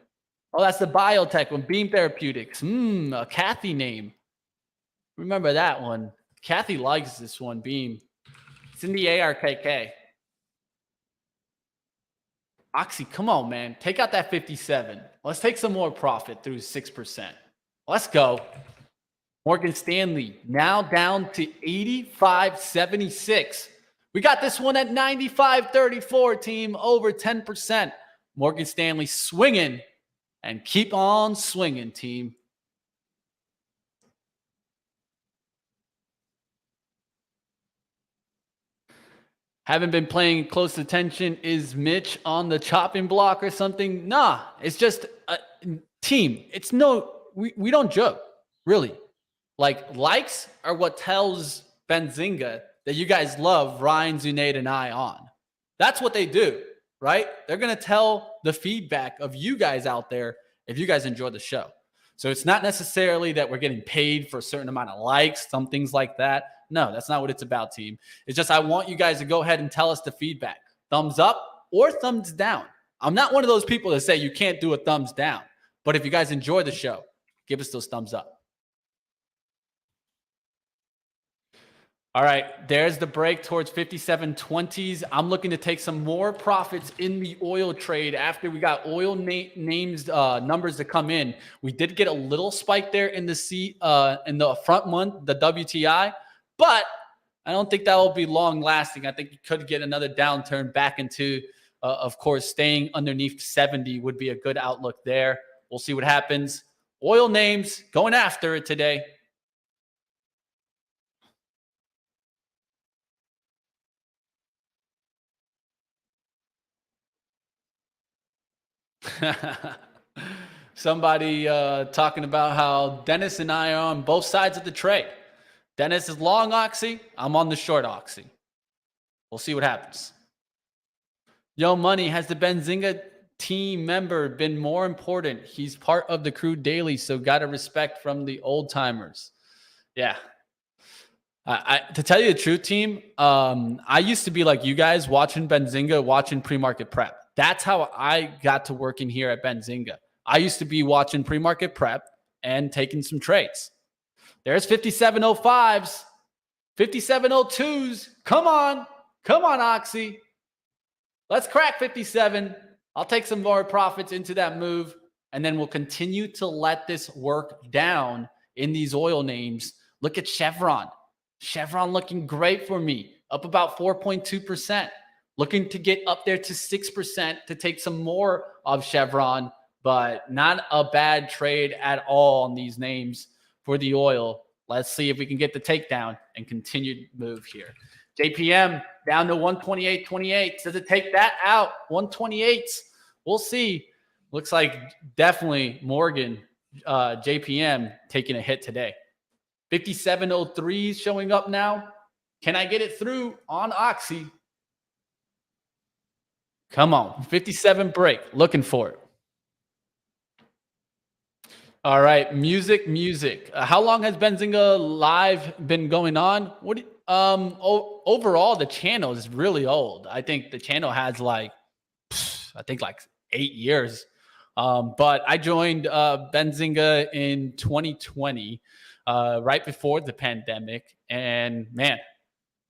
Oh, that's the biotech one. Beam Therapeutics. A Kathy name. Remember that one. Kathy likes this one, Beam. It's in the ARKK. Oxy, come on, man. Take out that 57. Let's take some more profit through 6%. Let's go. Morgan Stanley now down to 85.76. We got this one at 95.34, team. Over 10%. Morgan Stanley swinging and keep on swinging, team. Haven't been paying close attention. Is Mitch on the chopping block or something? Nah, it's just a team. It's we don't joke, really. Like, likes are what tells Benzinga that you guys love Ryan, Zunaid, and I on. That's what they do, right? They're going to tell the feedback of you guys out there if you guys enjoy the show. So it's not necessarily that we're getting paid for a certain amount of likes, some things like that. No, that's not what it's about, team. It's just I want you guys to go ahead and tell us the feedback. Thumbs up or thumbs down. I'm not one of those people that say you can't do a thumbs down. But if you guys enjoy the show, give us those thumbs up. All right, there's the break towards 57.20s. I'm looking to take some more profits in the oil trade after we got oil names numbers to come in. We did get a little spike there in the front month, the WTI, but I don't think that will be long lasting. I think you could get another downturn back into, of course, staying underneath 70 would be a good outlook there. We'll see what happens. Oil names going after it today. Somebody talking about how Dennis and I are on both sides of the trade. Dennis is long Oxy. I'm on the short Oxy. We'll see what happens. Yo, Money, has the Benzinga team member been more important? He's part of the crew daily, so got to respect from the old timers. Yeah. To tell you the truth, team, I used to be like you guys watching Benzinga, watching pre-market prep. That's how I got to working here at Benzinga. I used to be watching pre-market prep and taking some trades. There's 57.05s, 57.02s. Come on, Oxy. Let's crack 57. I'll take some more profits into that move, and then we'll continue to let this work down in these oil names. Look at Chevron. Chevron looking great for me, up about 4.2%. Looking to get up there to 6% to take some more of Chevron, but not a bad trade at all on these names for the oil. Let's see if we can get the takedown and continue to move here. JPM down to 128.28. Does it take that out? 128. We'll see. Looks like definitely Morgan, JPM taking a hit today. 57.03 showing up now. Can I get it through on Oxy? Come on. 57 break. Looking for it. All right. Music. How long has Benzinga Live been going on? Overall, the channel is really old. I think the channel has like 8 years. But I joined Benzinga in 2020, right before the pandemic. And man,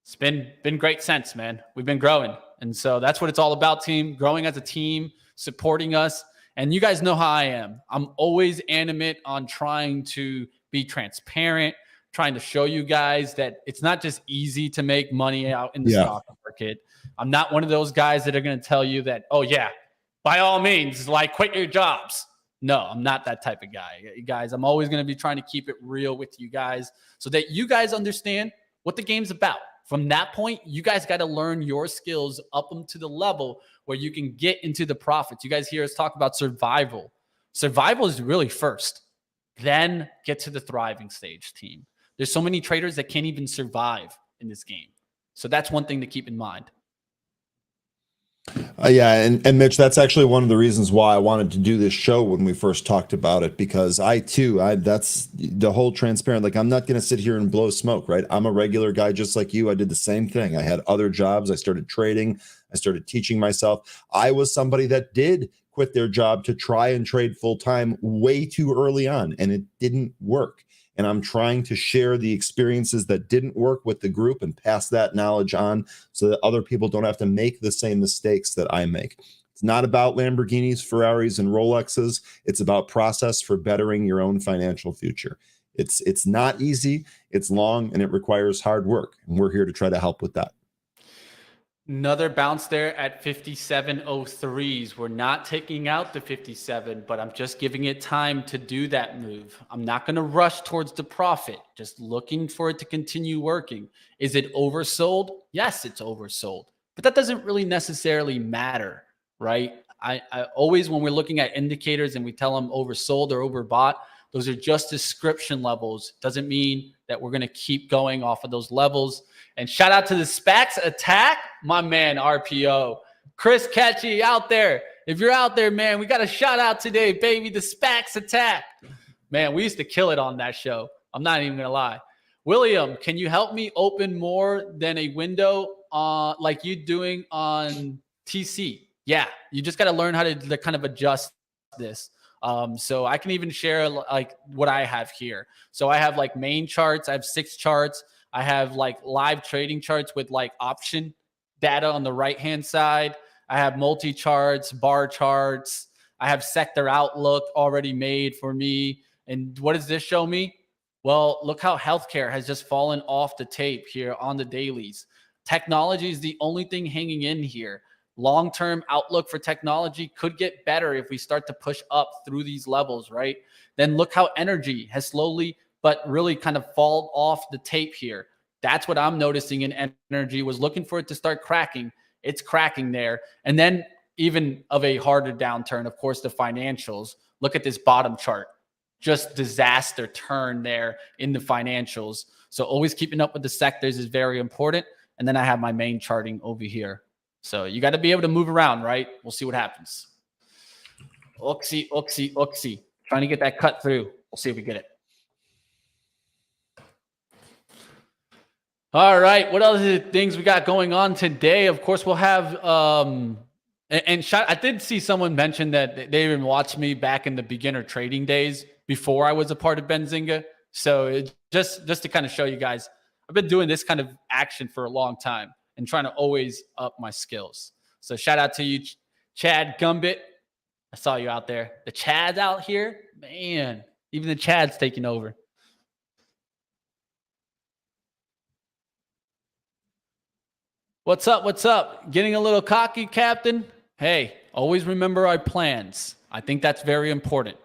it's been great since, man. We've been growing. And so that's what it's all about, team. Growing as a team, supporting us. And you guys know how I am. I'm always animate on trying to be transparent, trying to show you guys that it's not just easy to make money out in the stock market. I'm not one of those guys that are going to tell you that, oh, yeah, by all means, like quit your jobs. No, I'm not that type of guy. Guys, I'm always going to be trying to keep it real with you guys so that you guys understand what the game's about. From that point, you guys got to learn your skills up them to the level where you can get into the profits. You guys hear us talk about survival. Survival is really first, then get to the thriving stage, team. There's so many traders that can't even survive in this game. So that's one thing to keep in mind. And Mitch, that's actually one of the reasons why I wanted to do this show when we first talked about it, because that's the whole transparent, like I'm not going to sit here and blow smoke, right? I'm a regular guy just like you. I did the same thing. I had other jobs. I started trading. I started teaching myself. I was somebody that did quit their job to try and trade full time way too early on, and it didn't work. And I'm trying to share the experiences that didn't work with the group and pass that knowledge on so that other people don't have to make the same mistakes that I make. It's not about Lamborghinis, Ferraris, and Rolexes. It's about process for bettering your own financial future. It's not easy, it's long, and it requires hard work. And we're here to try to help with that. Another bounce there at 57.03s. We're not taking out the 57, but I'm just giving it time to do that move. I'm not going to rush towards the profit, just looking for it to continue working. Is it oversold? Yes, it's oversold, but that doesn't really necessarily matter, right? I always, when we're looking at indicators and we tell them oversold or overbought, those are just description levels. Doesn't mean that we're going to keep going off of those levels. And shout out to the SPACs attack, my man RPO. Chris Catchy out there. If you're out there, man, we got a shout out today, baby. The SPACs attack. Man, we used to kill it on that show. I'm not even going to lie. William, can you help me open more than a window like you doing on TC? Yeah, you just got to learn how to kind of adjust this. So I can even share like what I have here. So I have like main charts. I have 6 charts. I have like live trading charts with like option data on the right-hand side. I have multi-charts, bar charts. I have sector outlook already made for me. And what does this show me? Well, look how healthcare has just fallen off the tape here on the dailies. Technology is the only thing hanging in here. Long-term outlook for technology could get better if we start to push up through these levels, right? Then look how energy has slowly but really kind of fall off the tape here. That's what I'm noticing in energy, was looking for it to start cracking. It's cracking there. And then even of a harder downturn, of course, the financials. Look at this bottom chart. Just disaster turn there in the financials. So always keeping up with the sectors is very important. And then I have my main charting over here. So you got to be able to move around, right? We'll see what happens. Oxy. Trying to get that cut through. We'll see if we get it. All right. What other things we got going on today? Of course, we'll have I did see someone mention that they even watched me back in the beginner trading days before I was a part of Benzinga. So just to kind of show you guys, I've been doing this kind of action for a long time and trying to always up my skills. So shout out to you, Chad Gumbit, I saw you out there. The Chad's out here. Man, even the Chad's taking over. What's up? What's up? Getting a little cocky, Captain? Hey, always remember our plans. I think that's very important.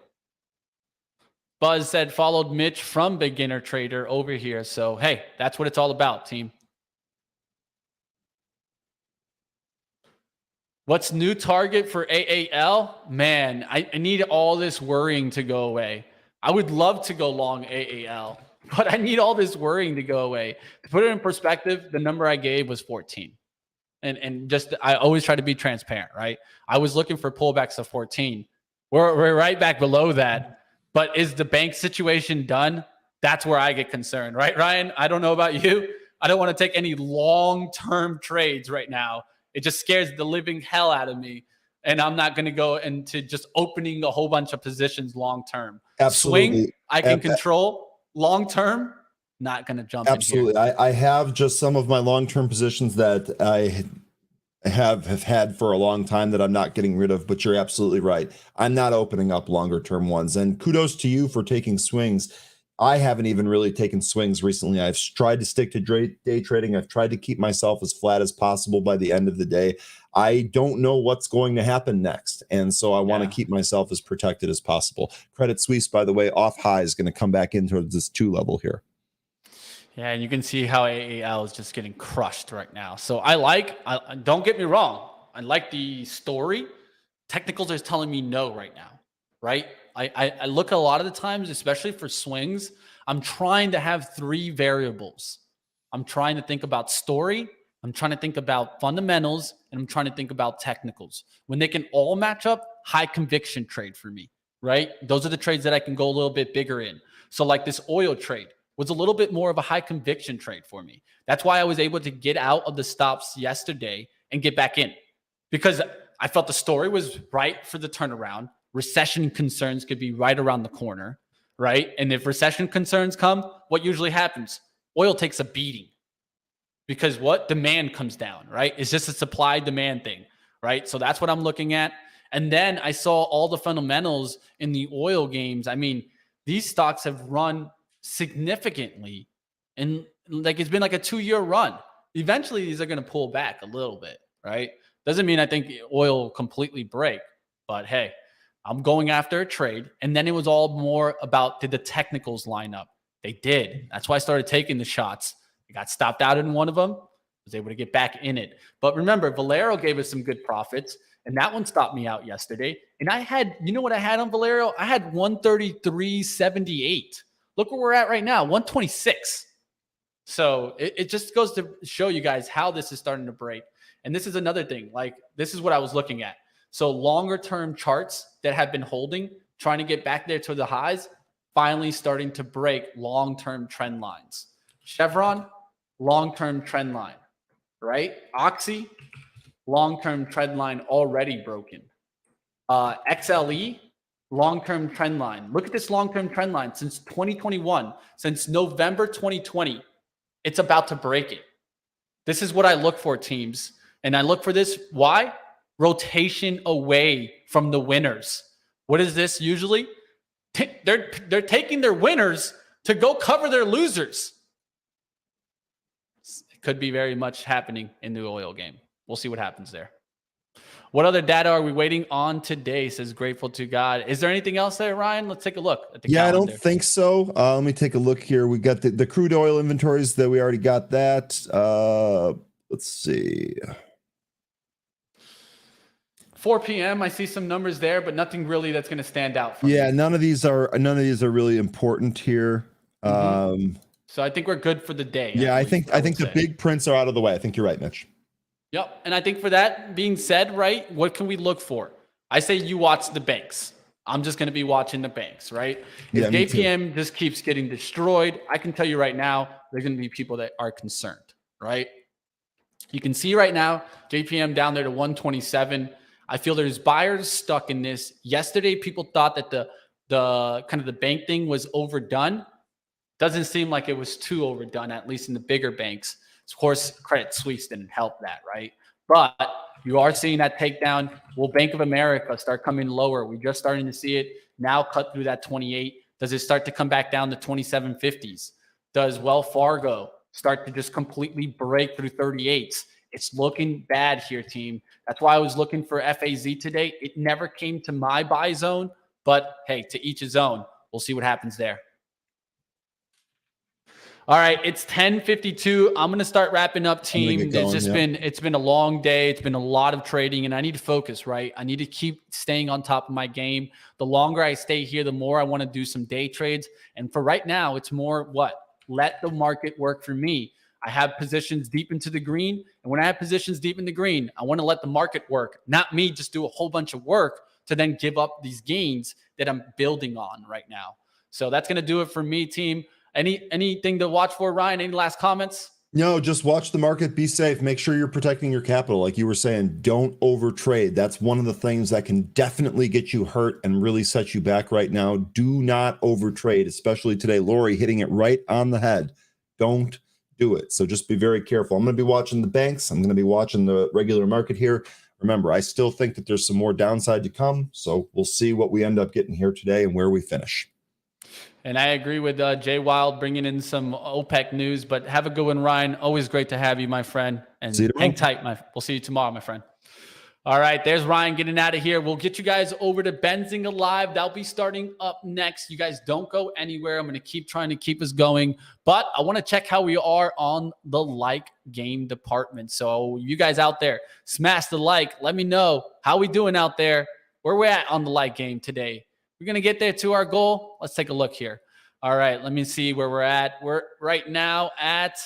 Buzz said followed Mitch from Beginner Trader over here. So, hey, that's what it's all about, team. What's new target for AAL? Man, I need all this worrying to go away. I would love to go long AAL, but I need all this worrying to go away. To put it in perspective, the number I gave was 14. And just, I always try to be transparent, right? I was looking for pullbacks of 14. We're right back below that. But is the bank situation done? That's where I get concerned, right, Ryan? I don't know about you. I don't want to take any long-term trades right now. It just scares the living hell out of me. And I'm not going to go into just opening a whole bunch of positions long-term. Absolutely. Swing, I can control. Long-term, not going to jump Absolutely. in here. I have just some of my long-term positions that I have had for a long time that I'm not getting rid of, but you're absolutely right. I'm not opening up longer-term ones. And kudos to you for taking swings. I haven't even really taken swings recently. I've tried to stick to day trading. I've tried to keep myself as flat as possible by the end of the day. I don't know what's going to happen next. And so I want to keep myself as protected as possible. Credit Suisse, by the way, off high is going to come back into this 2 level here. Yeah, and you can see how AAL is just getting crushed right now. So I don't get me wrong. I like the story. Technicals are telling me no right now, right? I look a lot of the times, especially for swings, I'm trying to have 3 variables. I'm trying to think about story, I'm trying to think about fundamentals, and I'm trying to think about technicals. When they can all match up, high conviction trade for me, right? Those are the trades that I can go a little bit bigger in. So like this oil trade was a little bit more of a high conviction trade for me. That's why I was able to get out of the stops yesterday and get back in, because I felt the story was right for the turnaround. Recession concerns could be right around the corner, right? And if recession concerns come, what usually happens? Oil takes a beating because what? Demand comes down, right? It's just a supply demand thing, right? So that's what I'm looking at. And then I saw all the fundamentals in the oil games. I mean, these stocks have run significantly, and like it's been like a 2-year run. Eventually, these are going to pull back a little bit, right? Doesn't mean I think oil will completely break, but hey, I'm going after a trade. And then it was all more about, did the technicals line up? They did. That's why I started taking the shots. I got stopped out in one of them, was able to get back in it. But remember, Valero gave us some good profits, and that one stopped me out yesterday. And I had, you know what I had on Valero? I had 133.78. Look where we're at right now, 126. So it just goes to show you guys how this is starting to break. And this is another thing. Like, this is what I was looking at. So longer term charts that have been holding, trying to get back there to the highs, finally starting to break long-term trend lines. Chevron, long-term trend line, right? Oxy, long-term trend line already broken. XLE, long-term trend line. Look at this long-term trend line since 2021, since November 2020. It's about to break it. This is what I look for, teams. And I look for this. Why? Rotation away from the winners. What is this usually? They're taking their winners to go cover their losers. It could be very much happening in the oil game. We'll see what happens there. What other data are we waiting on today? Says Grateful to God. Is there anything else there, Ryan? Let's take a look at the calendar. I don't think so. Let me take a look here. We got the crude oil inventories that we already got that. Let's see. 4 p.m. I see some numbers there, but nothing really that's going to stand out for me. None of these are really important here. So I think we're good for the day. I think the big prints are out of the way. I think you're right, Mitch. Yep. And I think for that being said, right, what can we look for? I say you watch the banks. I'm just going to be watching the banks, right? If JPM just keeps getting destroyed, I can tell you right now, there's going to be people that are concerned, right? You can see right now, JPM down there to 127. I feel there's buyers stuck in this. Yesterday, people thought that the kind of the bank thing was overdone. Doesn't seem like it was too overdone, at least in the bigger banks. Of course, Credit Suisse didn't help that, right? But you are seeing that takedown. Will Bank of America start coming lower? We're just starting to see it now cut through that 28. Does it start to come back down to 27.50s? Does Wells Fargo start to just completely break through 38s? It's looking bad here, team. That's why I was looking for FAZ today. It never came to my buy zone, but hey, to each his own. We'll see what happens there. All right, it's 10:52. I'm gonna start wrapping up, team. It's been a long day. It's been a lot of trading, and I need to focus, right? I need to keep staying on top of my game. The longer I stay here, the more I want to do some day trades. And for right now, it's more what? Let the market work for me. I have positions deep into the green, and when I have positions deep in the green, I want to let the market work, not me just do a whole bunch of work to then give up these gains that I'm building on right now. So that's gonna do it for me, team. Anything to watch for, Ryan? Any last comments? No, just watch the market, be safe, make sure you're protecting your capital. Like you were saying, don't overtrade. That's one of the things that can definitely get you hurt and really set you back right now. Do not overtrade, especially today. Lori hitting it right on the head. Don't do it. So just be very careful. I'm going to be watching the banks. I'm going to be watching the regular market here. Remember, I still think that there's some more downside to come. So we'll see what we end up getting here today and where we finish. And I agree with Jay Wild bringing in some OPEC news, but have a good one, Ryan. Always great to have you, my friend. And hang tight. We'll see you tomorrow, my friend. All right, there's Ryan getting out of here. We'll get you guys over to Benzinga Live. That'll be starting up next. You guys don't go anywhere. I'm going to keep trying to keep us going, but I want to check how we are on the like game department. So you guys out there, smash the like. Let me know how we doing out there, where we're at on the like game today. We're going to get there to our goal. Let's take a look here. All right, let me see where we're at. We're right now at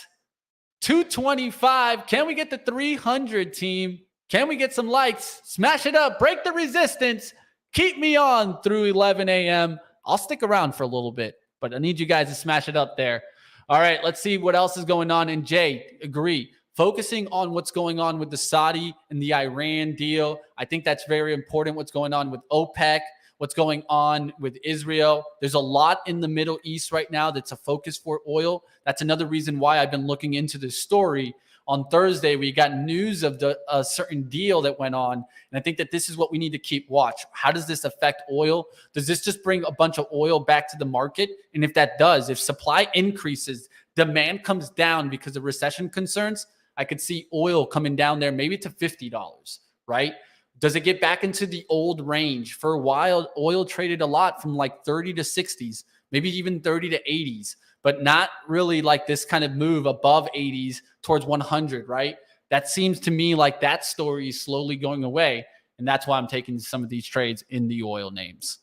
225. Can we get the 300, team? Can we get some likes? Smash it up. Break the resistance. Keep me on through 11 a.m. I'll stick around for a little bit, but I need you guys to smash it up there. All right, let's see what else is going on. And Jay, agree. Focusing on what's going on with the Saudi and the Iran deal. I think that's very important. What's going on with OPEC. What's going on with Israel. There's a lot in the Middle East right now that's a focus for oil. That's another reason why I've been looking into this story. On Thursday, we got news of a certain deal that went on. And I think that this is what we need to keep watch. How does this affect oil? Does this just bring a bunch of oil back to the market? And if that does, if supply increases, demand comes down because of recession concerns, I could see oil coming down there maybe to $50, right? Does it get back into the old range? For a while, oil traded a lot from like 30 to 60s, maybe even 30 to 80s, but not really like this kind of move above 80s towards 100, right? That seems to me like that story is slowly going away. And that's why I'm taking some of these trades in the oil names.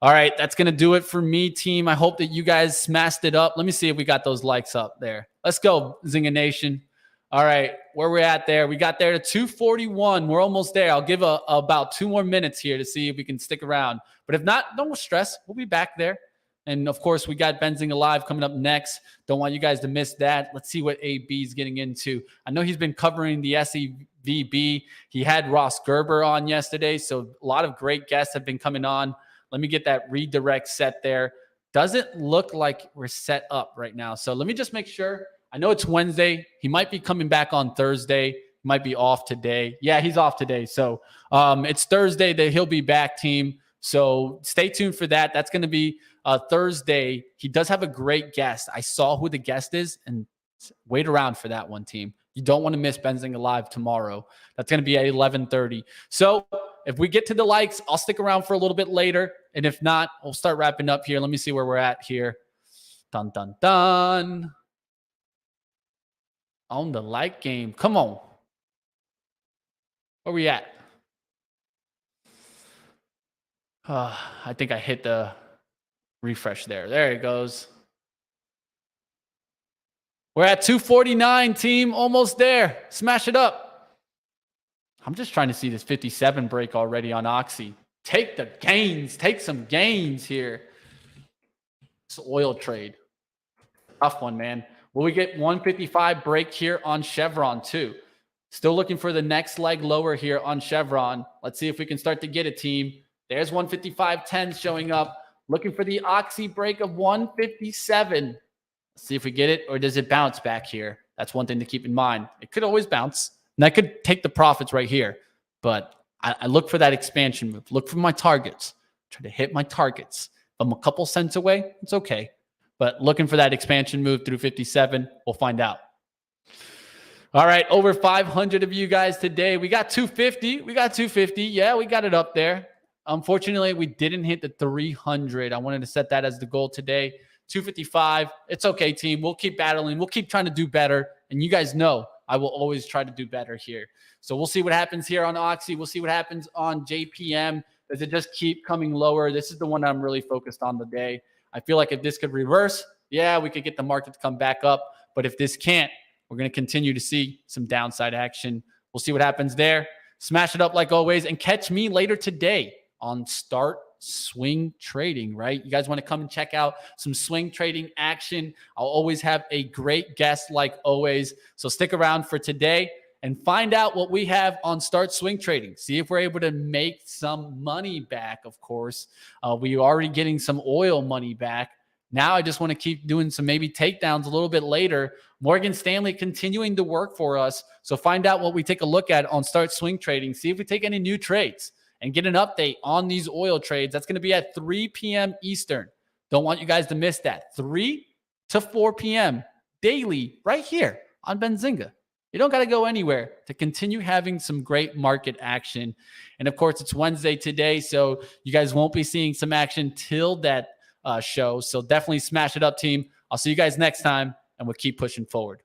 All right, that's going to do it for me, team. I hope that you guys smashed it up. Let me see if we got those likes up there. Let's go, Zinga Nation. All right, where we're at there. We got there to 241. We're almost there. I'll give about 2 more minutes here to see if we can stick around. But if not, don't stress. We'll be back there. And, of course, we got Benzinga Live coming up next. Don't want you guys to miss that. Let's see what AB is getting into. I know he's been covering the SEVB. He had Ross Gerber on yesterday, so a lot of great guests have been coming on. Let me get that redirect set there. Doesn't look like we're set up right now. So let me just make sure. I know it's Wednesday. He might be coming back on Thursday. He might be off today. Yeah, he's off today. So it's Thursday that he'll be back, team. So stay tuned for that. That's going to be Thursday. He does have a great guest. I saw who the guest is, and wait around for that one, team. You don't want to miss Benzinga Live tomorrow. That's going to be at 11:30. So if we get to the likes, I'll stick around for a little bit later. And if not, we'll start wrapping up here. Let me see where we're at here. Dun, dun, dun. On the like game. Come on. Where we at? I think I hit the refresh there. There it goes. We're at 249, team. Almost there. Smash it up. I'm just trying to see this 57 break already on Oxy. Take the gains. Take some gains here. It's oil trade. Tough one, man. Will we get 155 break here on Chevron too? Still looking for the next leg lower here on Chevron. Let's see if we can start to get a team. There's 155.10 showing up. Looking for the Oxy break of 157. Let's see if we get it, or does it bounce back here? That's one thing to keep in mind. It could always bounce. And I could take the profits right here, but I look for that expansion move. Look for my targets. Try to hit my targets. If I'm a couple cents away, it's okay. But looking for that expansion move through 57, we'll find out. All right, over 500 of you guys today. We got 250. We got 250. Yeah, we got it up there. Unfortunately, we didn't hit the 300. I wanted to set that as the goal today. 255. It's okay, team. We'll keep battling. We'll keep trying to do better. And you guys know I will always try to do better here. So we'll see what happens here on Oxy. We'll see what happens on JPM. Does it just keep coming lower? This is the one I'm really focused on today. I feel like if this could reverse, yeah, we could get the market to come back up. But if this can't, we're going to continue to see some downside action. We'll see what happens there. Smash it up like always and catch me later today on Start Swing Trading, right? You guys want to come and check out some swing trading action. I'll always have a great guest like always. So stick around for today and find out what we have on Start Swing Trading. See if we're able to make some money back, of course. We are already getting some oil money back. Now I just want to keep doing some maybe takedowns a little bit later. Morgan Stanley continuing to work for us. So find out what we take a look at on Start Swing Trading. See if we take any new trades and get an update on these oil trades. That's going to be at 3 p.m. Eastern. Don't want you guys to miss that. 3 to 4 p.m. daily right here on Benzinga. You don't got to go anywhere to continue having some great market action. And of course, it's Wednesday today, so you guys won't be seeing some action till that show. So definitely smash it up, team. I'll see you guys next time, and we'll keep pushing forward.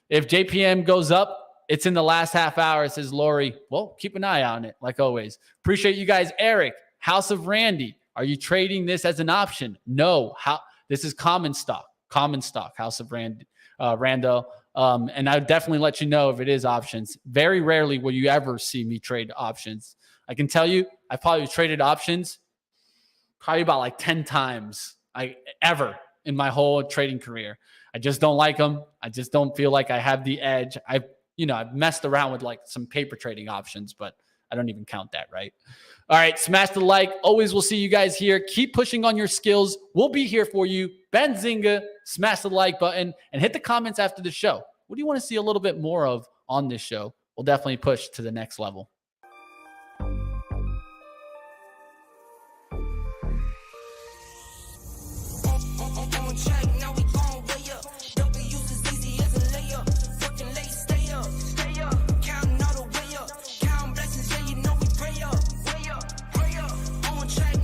If JPM goes up, it's in the last half hour, says Lori. Well, keep an eye on it, like always. Appreciate you guys. Eric, House of Randy, are you trading this as an option? No. This is common stock. Common stock, House of Rando. And I would definitely let you know if it is options. Very rarely will you ever see me trade options. I can tell you, I probably traded options probably about like 10 times ever in my whole trading career. I just don't like them. I just don't feel like I have the edge. I've messed around with like some paper trading options, but I don't even count that, right? All right, smash the like. Always will see you guys here. Keep pushing on your skills. We'll be here for you. Benzinga, smash the like button and hit the comments after the show. What do you want to see a little bit more of on this show? We'll definitely push to the next level.